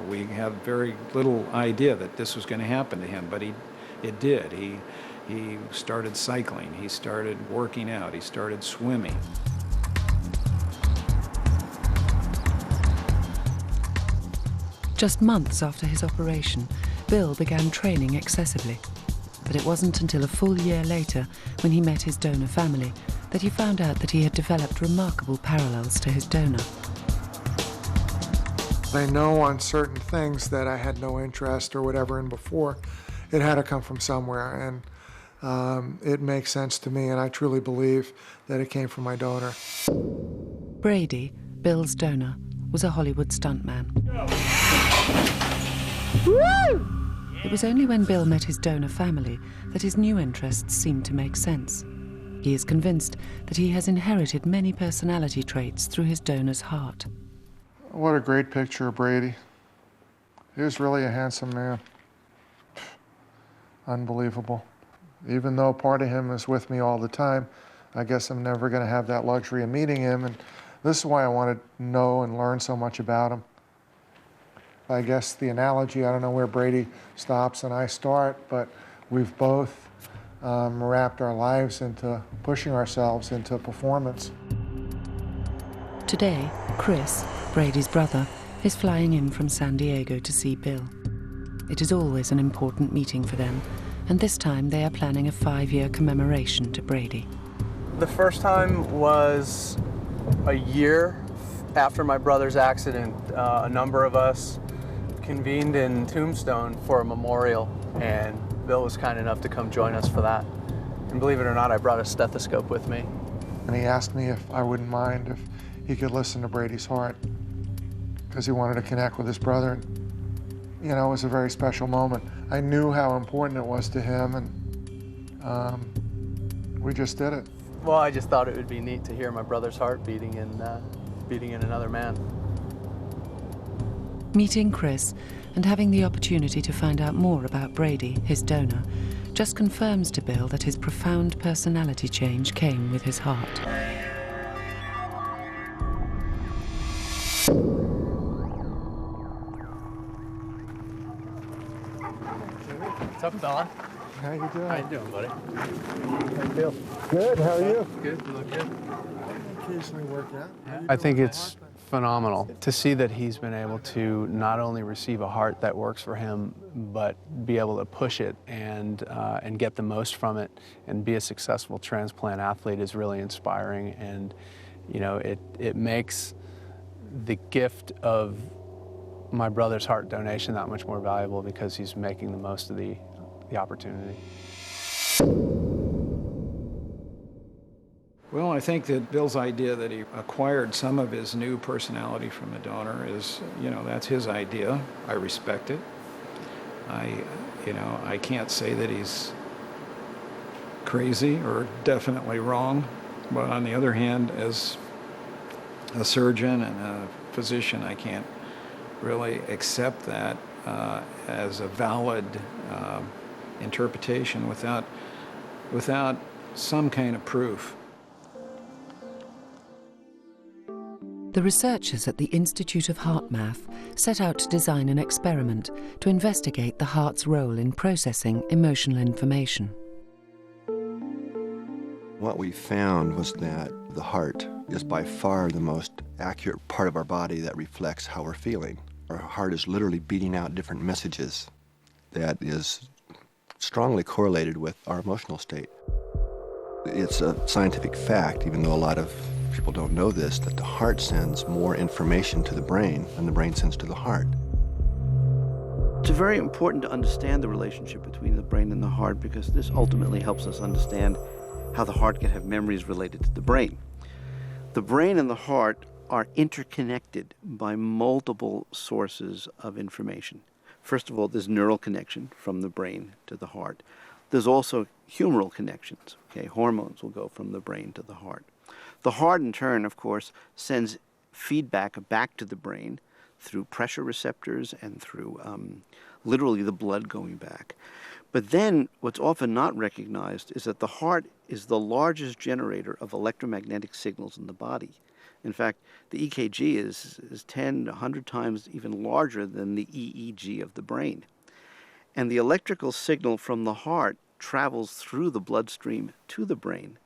We had very little idea that this was going to happen to him, but it did. He started cycling, he started working out, he started swimming. Just months after his operation, Bill began training excessively. But it wasn't until a full year later, when he met his donor family, that he found out that he had developed remarkable parallels to his donor. I know on certain things that I had no interest or whatever in before. It had to come from somewhere, and it makes sense to me, and I truly believe that it came from my donor. Brady, Bill's donor, was a Hollywood stuntman. It was only when Bill met his donor family that his new interests seemed to make sense. He is convinced that he has inherited many personality traits through his donor's heart. What a great picture of Brady. He was really a handsome man. Unbelievable. Even though part of him is with me all the time, I guess I'm never going to have that luxury of meeting him, and this is why I want to know and learn so much about him. I guess the analogy, I don't know where Brady stops and I start, but we've both wrapped our lives into pushing ourselves into performance. Today, Chris, Brady's brother, is flying in from San Diego to see Bill. It is always an important meeting for them, and this time they are planning a 5-year commemoration to Brady. The first time was a year after my brother's accident. A number of us convened in Tombstone for a memorial, and Bill was kind enough to come join us for that. And believe it or not, I brought a stethoscope with me. And he asked me if I wouldn't mind if he could listen to Brady's heart, because he wanted to connect with his brother. You know, it was a very special moment. I knew how important it was to him, and we just did it. Well, I just thought it would be neat to hear my brother's heart beating in another man. Meeting Chris and having the opportunity to find out more about Brady, his donor, just confirms to Bill that his profound personality change came with his heart. What's up, fella? How you doing? How you doing, buddy? How you feel? Good, how are you? Good, you look good. Occasionally work out. I think it's phenomenal to see that he's been able to not only receive a heart that works for him, but be able to push it and get the most from it and be a successful transplant athlete is really inspiring. And you know, it makes the gift of my brother's heart donation that much more valuable because he's making the most of the opportunity. Well, I think that Bill's idea that he acquired some of his new personality from the donor is, you know, that's his idea. I respect it. You know, I can't say that he's crazy or definitely wrong, but on the other hand, as a surgeon and a physician, I can't really accept that as a valid interpretation without some kind of proof. The researchers at the Institute of Heart Math set out to design an experiment to investigate the heart's role in processing emotional information. What we found was that the heart is by far the most accurate part of our body that reflects how we're feeling. Our heart is literally beating out different messages that is strongly correlated with our emotional state. It's a scientific fact, even though a lot of people don't know this, that the heart sends more information to the brain than the brain sends to the heart. It's very important to understand the relationship between the brain and the heart, because this ultimately helps us understand how the heart can have memories related to the brain. The brain and the heart are interconnected by multiple sources of information. First of all, there's neural connection from the brain to the heart. There's also humoral connections. Okay, hormones will go from the brain to the heart. The heart, in turn, of course, sends feedback back to the brain through pressure receptors and through literally the blood going back. But then what's often not recognized is that the heart is the largest generator of electromagnetic signals in the body. In fact, the EKG is 10, 100 times even larger than the EEG of the brain. And the electrical signal from the heart travels through the bloodstream to the brain.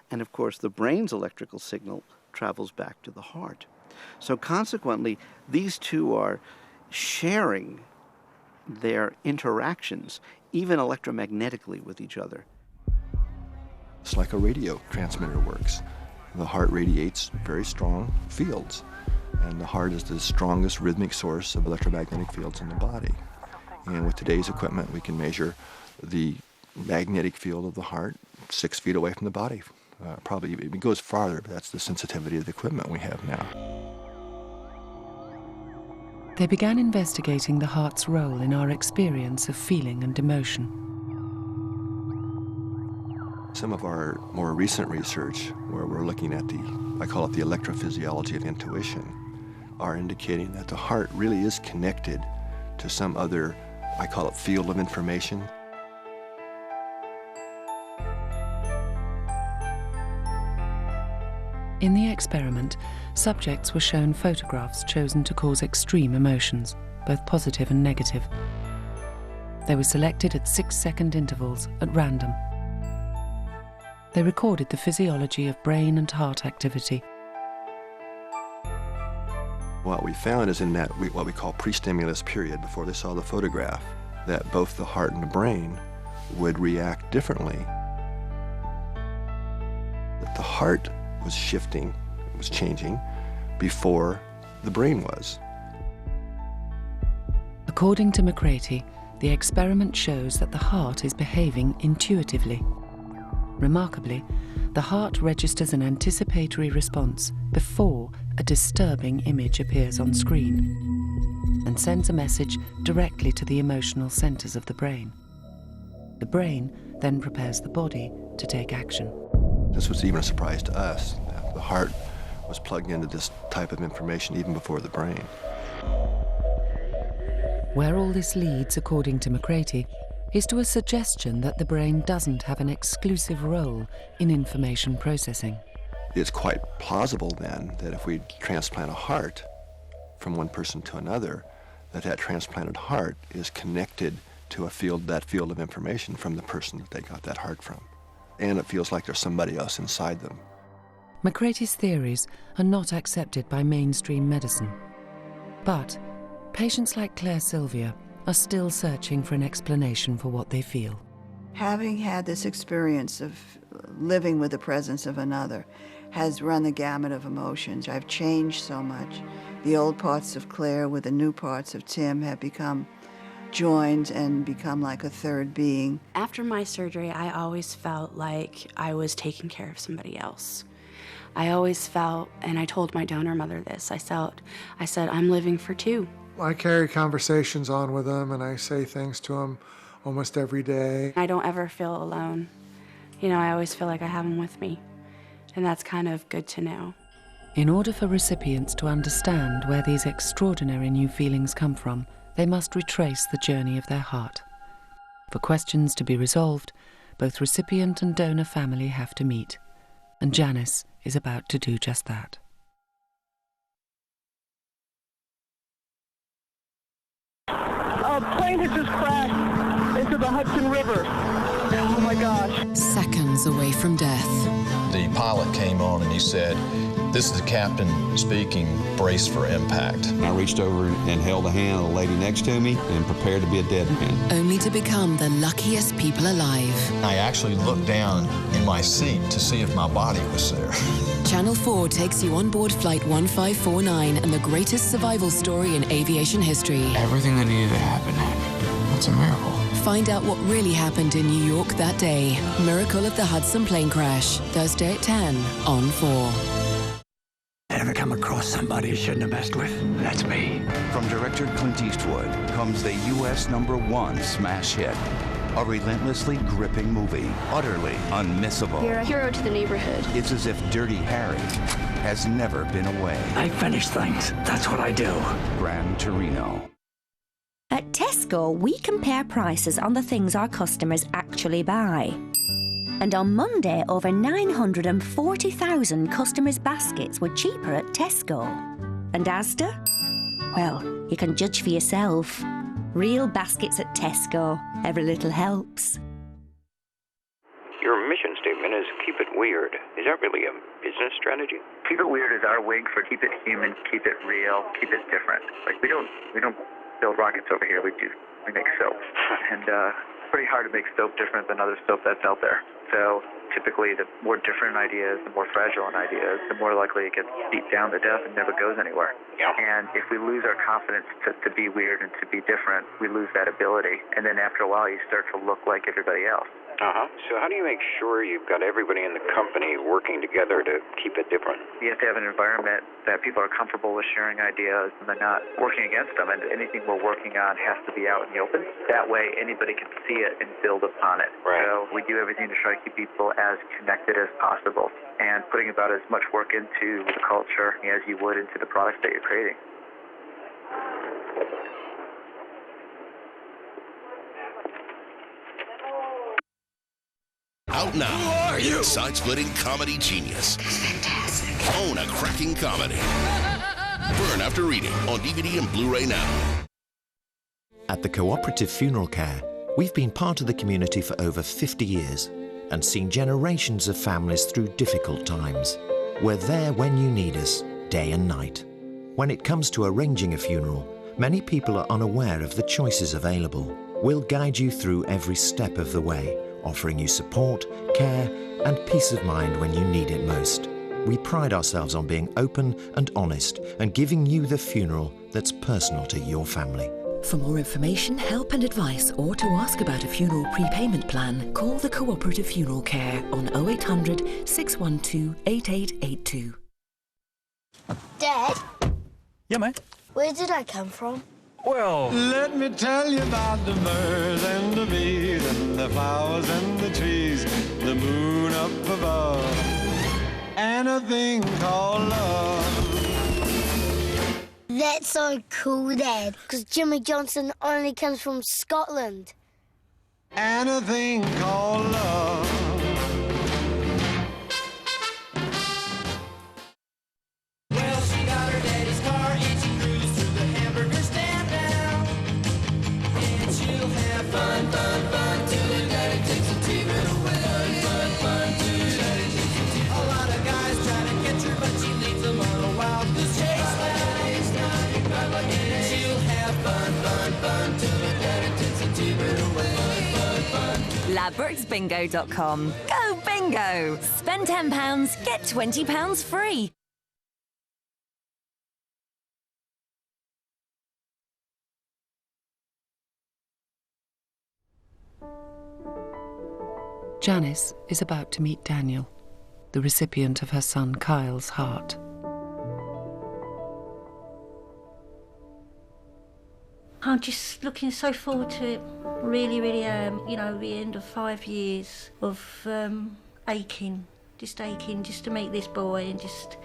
And of course, the brain's electrical signal travels back to the heart. So consequently, these two are sharing their interactions, even electromagnetically, with each other. It's like a radio transmitter works. The heart radiates very strong fields, and the heart is the strongest rhythmic source of electromagnetic fields in the body. And with today's equipment, we can measure the magnetic field of the heart 6 feet away from the body. Probably it goes farther, but that's the sensitivity of the equipment we have now. They began investigating the heart's role in our experience of feeling and emotion. Some of our more recent research, where we're looking at I call it the electrophysiology of intuition, are indicating that the heart really is connected to some other, I call it field of information. In the experiment, subjects were shown photographs chosen to cause extreme emotions, both positive and negative. They were selected at 6-second intervals at random. They recorded the physiology of brain and heart activity. What we found is in that what we call pre-stimulus period, before they saw the photograph, that both the heart and the brain would react differently. That the heart was shifting, it was changing, before the brain was. According to McCraty, the experiment shows that the heart is behaving intuitively. Remarkably, the heart registers an anticipatory response before a disturbing image appears on screen and sends a message directly to the emotional centers of the brain. The brain then prepares the body to take action. This was even a surprise to us, that the heart was plugged into this type of information even before the brain. Where all this leads, according to McCraty, is to a suggestion that the brain doesn't have an exclusive role in information processing. It's quite plausible then that if we transplant a heart from one person to another, that transplanted heart is connected to that field of information from the person that they got that heart from. And it feels like there's somebody else inside them. McCraty's theories are not accepted by mainstream medicine. But patients like Claire Sylvia are still searching for an explanation for what they feel. Having had this experience of living with the presence of another has run the gamut of emotions. I've changed so much. The old parts of Claire with the new parts of Tim have become joined and become like a third being. After my surgery, I always felt like I was taking care of somebody else. I always felt, and I told my donor mother this, I said, I'm living for two. I carry conversations on with him, and I say things to him almost every day. I don't ever feel alone. You know, I always feel like I have them with me, and that's kind of good to know. In order for recipients to understand where these extraordinary new feelings come from, they must retrace the journey of their heart. For questions to be resolved, both recipient and donor family have to meet, and Janice is about to do just that. A plane had just crashed into the Hudson River. Oh my gosh. Seconds away from death. The pilot came on and he said, "This is the captain speaking, brace for impact." I reached over and held the hand of the lady next to me and prepared to be a dead man. Only to become the luckiest people alive. I actually looked down in my seat to see if my body was there. Channel 4 takes you on board Flight 1549 and the greatest survival story in aviation history. Everything that needed to happen happened. That's a miracle. Find out what really happened in New York that day. Miracle of the Hudson plane crash. Thursday at 10 on 4. Ever come across somebody you shouldn't have messed with? That's me. From director Clint Eastwood comes the U.S. #1 smash hit. A relentlessly gripping movie, utterly unmissable. You're a hero to the neighborhood. It's as if Dirty Harry has never been away. I finish things. That's what I do. Gran Torino. At Tesco, we compare prices on the things our customers actually buy. And on Monday, over 940,000 customers' baskets were cheaper at Tesco. And Asda? Well, you can judge for yourself. Real baskets at Tesco. Every little helps. Your mission statement is keep it weird. Is that really a business strategy? Keep it weird is our wig for keep it human, keep it real, keep it different. Like we don't build rockets over here. We make soap, and it's pretty hard to make soap different than other soap that's out there. So typically, the more different an idea is, the more fragile an idea is, the more likely it gets beat down to death and never goes anywhere. Yeah. And if we lose our confidence to be weird and to be different, we lose that ability. And then after a while, you start to look like everybody else. So how do you make sure you've got everybody in the company working together to keep it different? You have to have an environment that people are comfortable with sharing ideas and they're not working against them. And anything we're working on has to be out in the open. That way, anybody can see it and build upon it. Right. So we do everything to try to keep people as connected as possible and putting about as much work into the culture as you would into the product that you're creating. Out now. Who are you? Side-splitting comedy genius. Fantastic. Own a cracking comedy. Burn After Reading on DVD and Blu-ray now. At the Cooperative Funeral Care, we've been part of the community for over 50 years and seen generations of families through difficult times. We're there when you need us, day and night. When it comes to arranging a funeral, many people are unaware of the choices available. We'll guide you through every step of the way, offering you support, care, and peace of mind when you need it most. We pride ourselves on being open and honest and giving you the funeral that's personal to your family. For more information, help and advice, or to ask about a funeral prepayment plan, call the Cooperative Funeral Care on 0800 612 8882. Dad? Yeah, mate? Where did I come from? Well... Let me tell you about the birds and the bees and the flowers and the trees, the moon up above, and a thing called love. That's so cool, Dad, because Jimmy Johnson only comes from Scotland. And a thing called love. Well, she got her daddy's car and she cruised through the hamburger stand now. And she'll have fun, fun, fun till her daddy takes the TV away. Fun, fun, till her daddy takes the TV. A lot of guys try to catch her, but she leads them on a wild goose chase now. And she'll have fun, fun, fun till her daddy takes the TV away. Fun, fun, fun. Ladbrokesbingo.com. Go bingo! Spend £10, get £20 free. Janice is about to meet Daniel, the recipient of her son Kyle's heart. I'm just looking so forward to it Really, really am. You know, the end of 5 years of aching just to meet this boy and just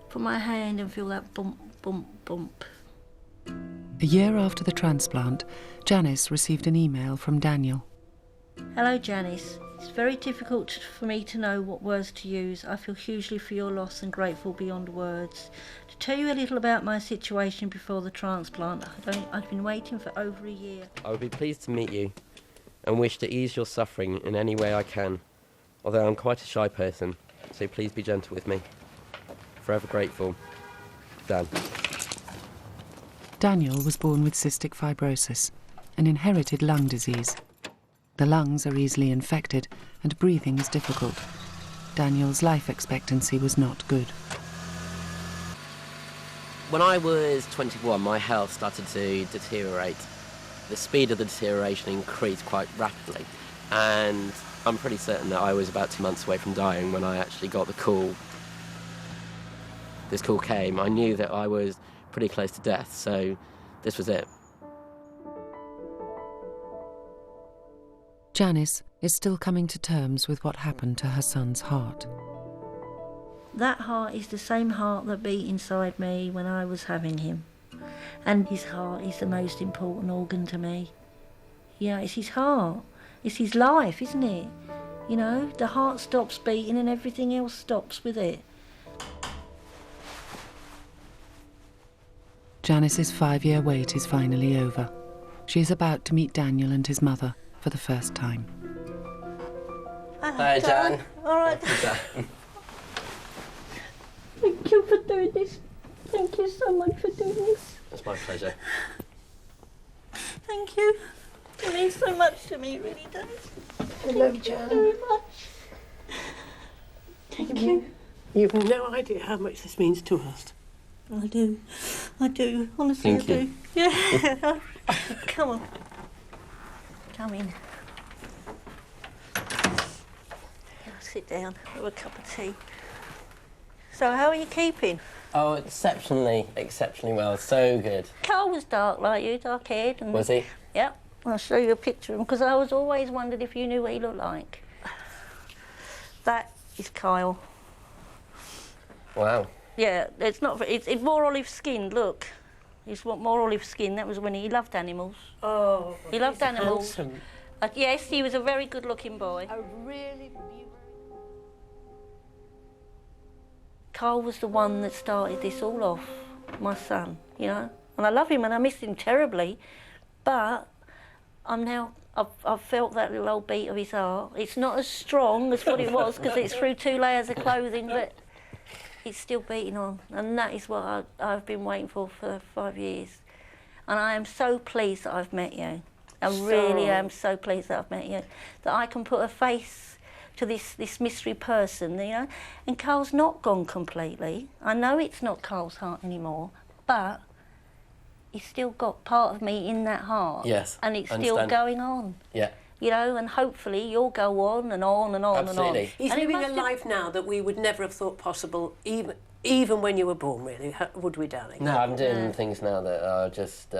put my hand and feel that bump, bump, bump. A year after the transplant, Janice received an email from Daniel. Hello, Janice. It's very difficult for me to know what words to use. I feel hugely for your loss and grateful beyond words. To tell you a little about my situation before the transplant, I've been waiting for over a year. I would be pleased to meet you and wish to ease your suffering in any way I can, although I'm quite a shy person, so please be gentle with me. Forever grateful, Dan. Daniel was born with cystic fibrosis, an inherited lung disease. The lungs are easily infected and breathing is difficult. Daniel's life expectancy was not good. When I was 21, my health started to deteriorate. The speed of the deterioration increased quite rapidly, and I'm pretty certain that I was about 2 months away from dying when I actually got the call. This call came. I knew that I was pretty close to death, so this was it. Janice is still coming to terms with what happened to her son's heart. That heart is the same heart that beat inside me when I was having him. And his heart is the most important organ to me. Yeah, it's his heart. It's his life, isn't it? You know, the heart stops beating and everything else stops with it. Janice's 5-year wait is finally over. She is about to meet Daniel and his mother for the first time. Hi, Jan. All right. Thank you for doing this. Thank you so much for doing this. It's my pleasure. Thank you. It means so much to me, it really does. Hello, Thank you Jan. very much. Thank you. You've no idea how much this means to us. I do. Honestly, Thank I you. do. Yeah. Come on. Come in. Sit down, have a cup of tea. So, how are you keeping? Oh, exceptionally well. So good. Carl was dark like you, dark-haired. Was he? Yep. I'll show you a picture of him because I was always wondered if you knew what he looked like. That is Kyle. Wow. Yeah, it's not. It's more olive skinned. Look, he's more olive skinned. That was when he loved animals. Oh, he loved animals. Handsome. Yes, he was a very good-looking boy. A really beautiful. Carl was the one that started this all off. My son, you know, and I love him and I miss him terribly, but I've felt that little old beat of his heart. It's not as strong as what it was because it's through 2 layers of clothing, but it's still beating on, and that is what I've been waiting for 5 years. And I am so pleased that I've met you. I really am so pleased that I've met you, that I can put a face to this mystery person, you know. And Carl's not gone completely. I know it's not Carl's heart anymore, but he's still got part of me in that heart. Yes, and it's still going on. Yeah. You know, and hopefully you'll go on and on and on Absolutely. and on. He's and living a life now that we would never have thought possible, even when you were born, really, would we, darling? No, I'm doing things now that are just,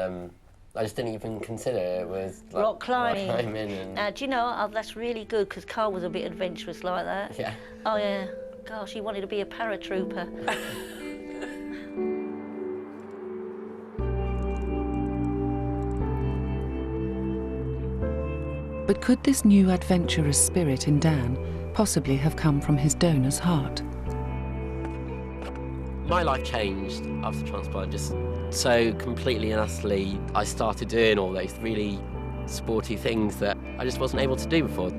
I just didn't even consider it was like rock climbing. And... Now, do you know, that's really good because Carl was a bit adventurous like that. Yeah. Oh, yeah. Gosh, he wanted to be a paratrooper. But could this new adventurous spirit in Dan possibly have come from his donor's heart? My life changed after transplant, just so completely and utterly. I started doing all those really sporty things that I just wasn't able to do before.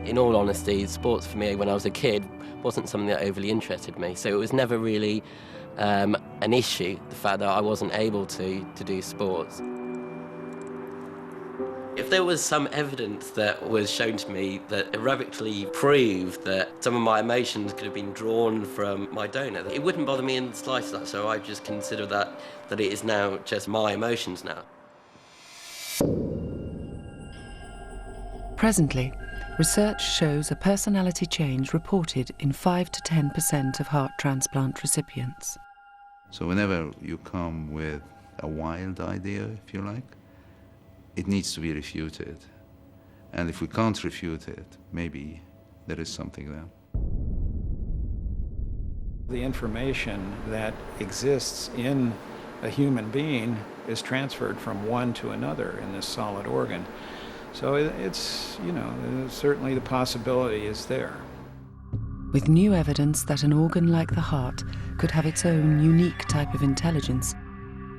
In all honesty, sports for me when I was a kid wasn't something that overly interested me, so it was never really an issue, the fact that I wasn't able to do sports. If there was some evidence that was shown to me that irrevocably proved that some of my emotions could have been drawn from my donor, it wouldn't bother me in the slightest, so I just consider that it is now just my emotions now. Presently, research shows a personality change reported in 5 to 10% of heart transplant recipients. So whenever you come with a wild idea, if you like, it needs to be refuted. And if we can't refute it, maybe there is something there. The information that exists in a human being is transferred from one to another in this solid organ. So it's, you know, certainly the possibility is there. With new evidence that an organ like the heart could have its own unique type of intelligence,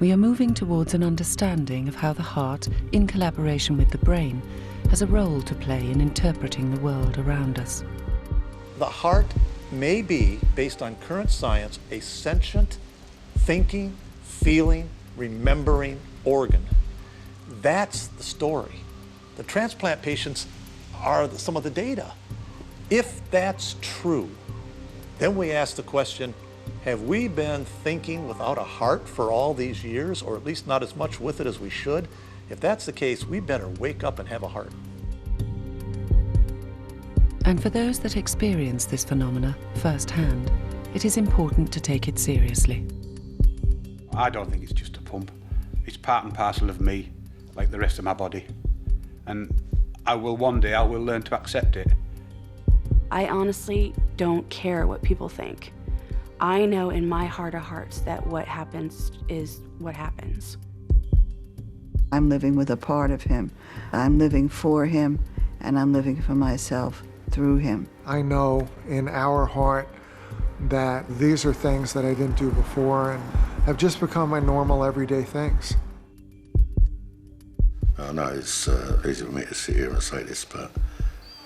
we are moving towards an understanding of how the heart, in collaboration with the brain, has a role to play in interpreting the world around us. The heart may be, based on current science, a sentient, thinking, feeling, remembering organ. That's the story. The transplant patients are some of the data. If that's true, then we ask the question, have we been thinking without a heart for all these years, or at least not as much with it as we should? If that's the case, we better wake up and have a heart. And for those that experience this phenomena firsthand, it is important to take it seriously. I don't think it's just a pump. It's part and parcel of me, like the rest of my body. And one day I will learn to accept it. I honestly don't care what people think. I know in my heart of hearts that what happens is what happens. I'm living with a part of him. I'm living for him, and I'm living for myself through him. I know in our heart that these are things that I didn't do before and have just become my normal everyday things. I know it's easy for me to sit here and say this, but,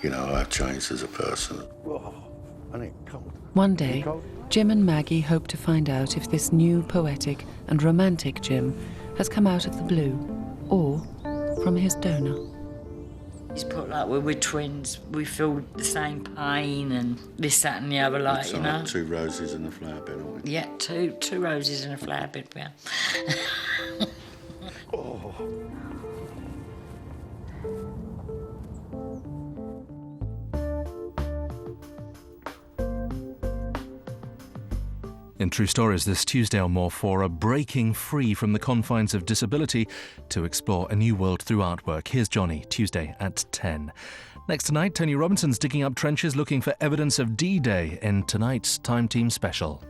you know, I've changed as a person. Whoa, I need cold. One day, Jim and Maggie hope to find out if this new poetic and romantic Jim has come out of the blue or from his donor. He's put like we're twins, we feel the same pain and this, that and the other, like, It's you like know. 2 roses in a flower bed, aren't we? Yeah, two roses in a flower bed, yeah. Oh. In True Stories this Tuesday on More 4, are breaking free from the confines of disability to explore a new world through artwork. Here's Johnny, Tuesday at 10. Next tonight, Tony Robinson's digging up trenches looking for evidence of D-Day in tonight's Time Team special.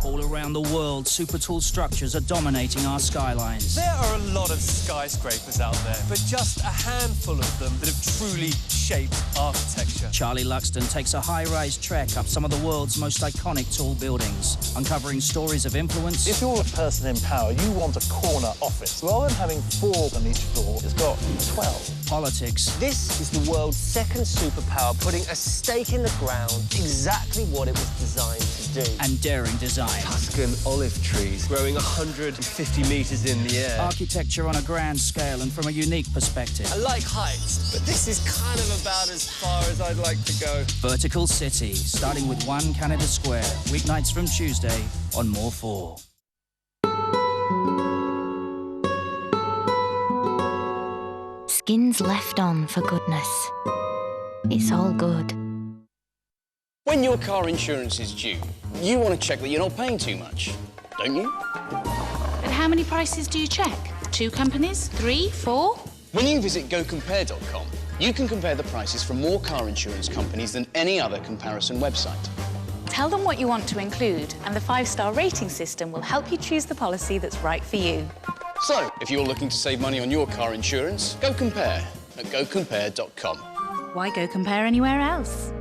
All around the world, super tall structures are dominating our skylines. There are a lot of skyscrapers out there, but just a handful of them that have truly shaped architecture. Charlie Luxton takes a high-rise trek up some of the world's most iconic tall buildings, uncovering stories of influence. If you're a person in power, you want a corner office. Rather than having 4 on each floor, it's got 12. Politics. This is the world's second superpower, putting a stake in the ground, exactly what it was designed to do. And daring design. Tuscan olive trees growing 150 metres in the air. Architecture on a grand scale and from a unique perspective. I like heights, but this is kind of about as far as I'd like to go. Vertical City, starting with 1 Canada Square, weeknights from Tuesday on More 4. Skin's left on for goodness. It's all good. When your car insurance is due, you want to check that you're not paying too much, don't you? And how many prices do you check? 2 companies? 3? 4? When you visit GoCompare.com, you can compare the prices from more car insurance companies than any other comparison website. Tell them what you want to include, and the 5-star rating system will help you choose the policy that's right for you. So, if you're looking to save money on your car insurance, go compare at GoCompare.com. Why go compare anywhere else?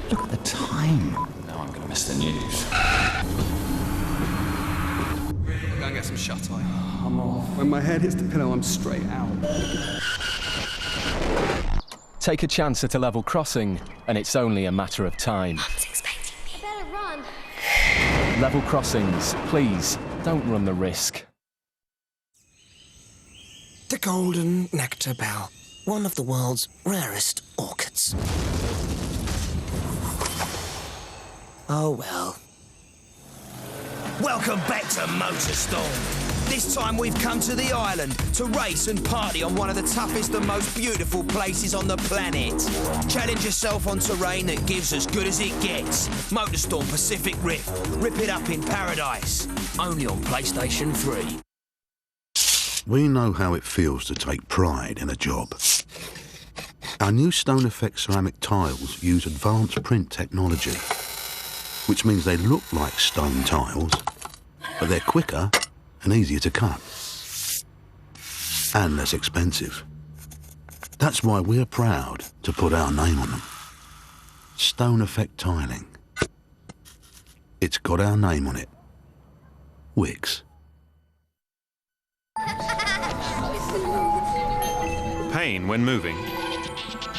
Look at the time. Now I'm going to miss the news. Go and get some shut-eye. I'm off. When my head hits the pillow, I'm straight out. Take a chance at a level crossing, and it's only a matter of time. Mum's expecting me. I better run. Level crossings, please, don't run the risk. The golden nectar bell, one of the world's rarest orchids. Oh well. Welcome back to Motorstorm. This time we've come to the island to race and party on one of the toughest and most beautiful places on the planet. Challenge yourself on terrain that gives as good as it gets. Motorstorm Pacific Rift. Rip it up in paradise. Only on PlayStation 3. We know how it feels to take pride in a job. Our new Stone Effect ceramic tiles use advanced print technology, which means they look like stone tiles, but they're quicker and easier to cut, and less expensive. That's why we're proud to put our name on them. Stone Effect Tiling. It's got our name on it. Wix. Pain when moving.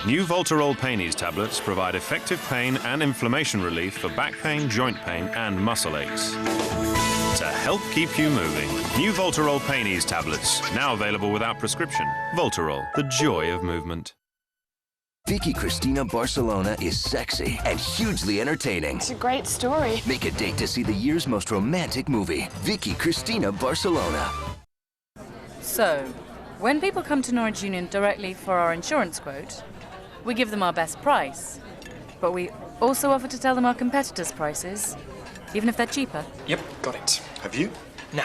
New Voltarol Pain Ease tablets provide effective pain and inflammation relief for back pain, joint pain and muscle aches. To help keep you moving, new Voltarol Pain Ease tablets, now available without prescription. Voltarol, the joy of movement. Vicky Cristina Barcelona is sexy and hugely entertaining. It's a great story. Make a date to see the year's most romantic movie, Vicky Cristina Barcelona. So, when people come to Norwich Union directly for our insurance quote, we give them our best price, but we also offer to tell them our competitors' prices, even if they're cheaper. Yep, got it. Have you? Nah.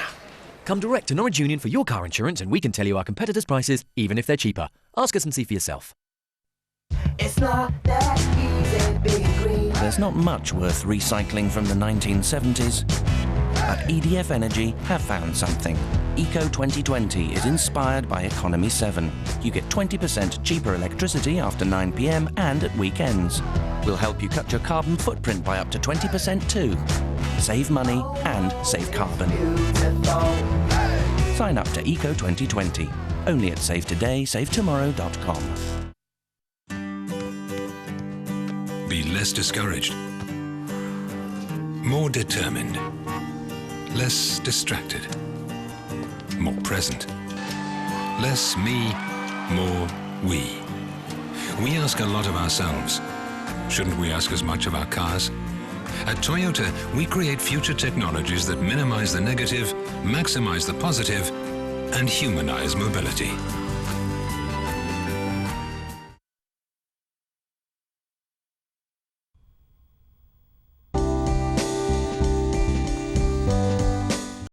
Come direct to Norwich Union for your car insurance and we can tell you our competitors' prices, even if they're cheaper. Ask us and see for yourself. It's not that easy being green. There's not much worth recycling from the 1970s, but EDF Energy have found something. Eco 2020 is inspired by Economy 7. You get 20% cheaper electricity after 9 p.m. and at weekends. We'll help you cut your carbon footprint by up to 20% too. Save money and save carbon. Sign up to Eco 2020. Only at SaveToday, SaveTomorrow.com. Be less discouraged, more determined, less distracted, more present, less me, more we. We ask a lot of ourselves. Shouldn't we ask as much of our cars? At Toyota, we create future technologies that minimize the negative, maximize the positive, and humanize mobility.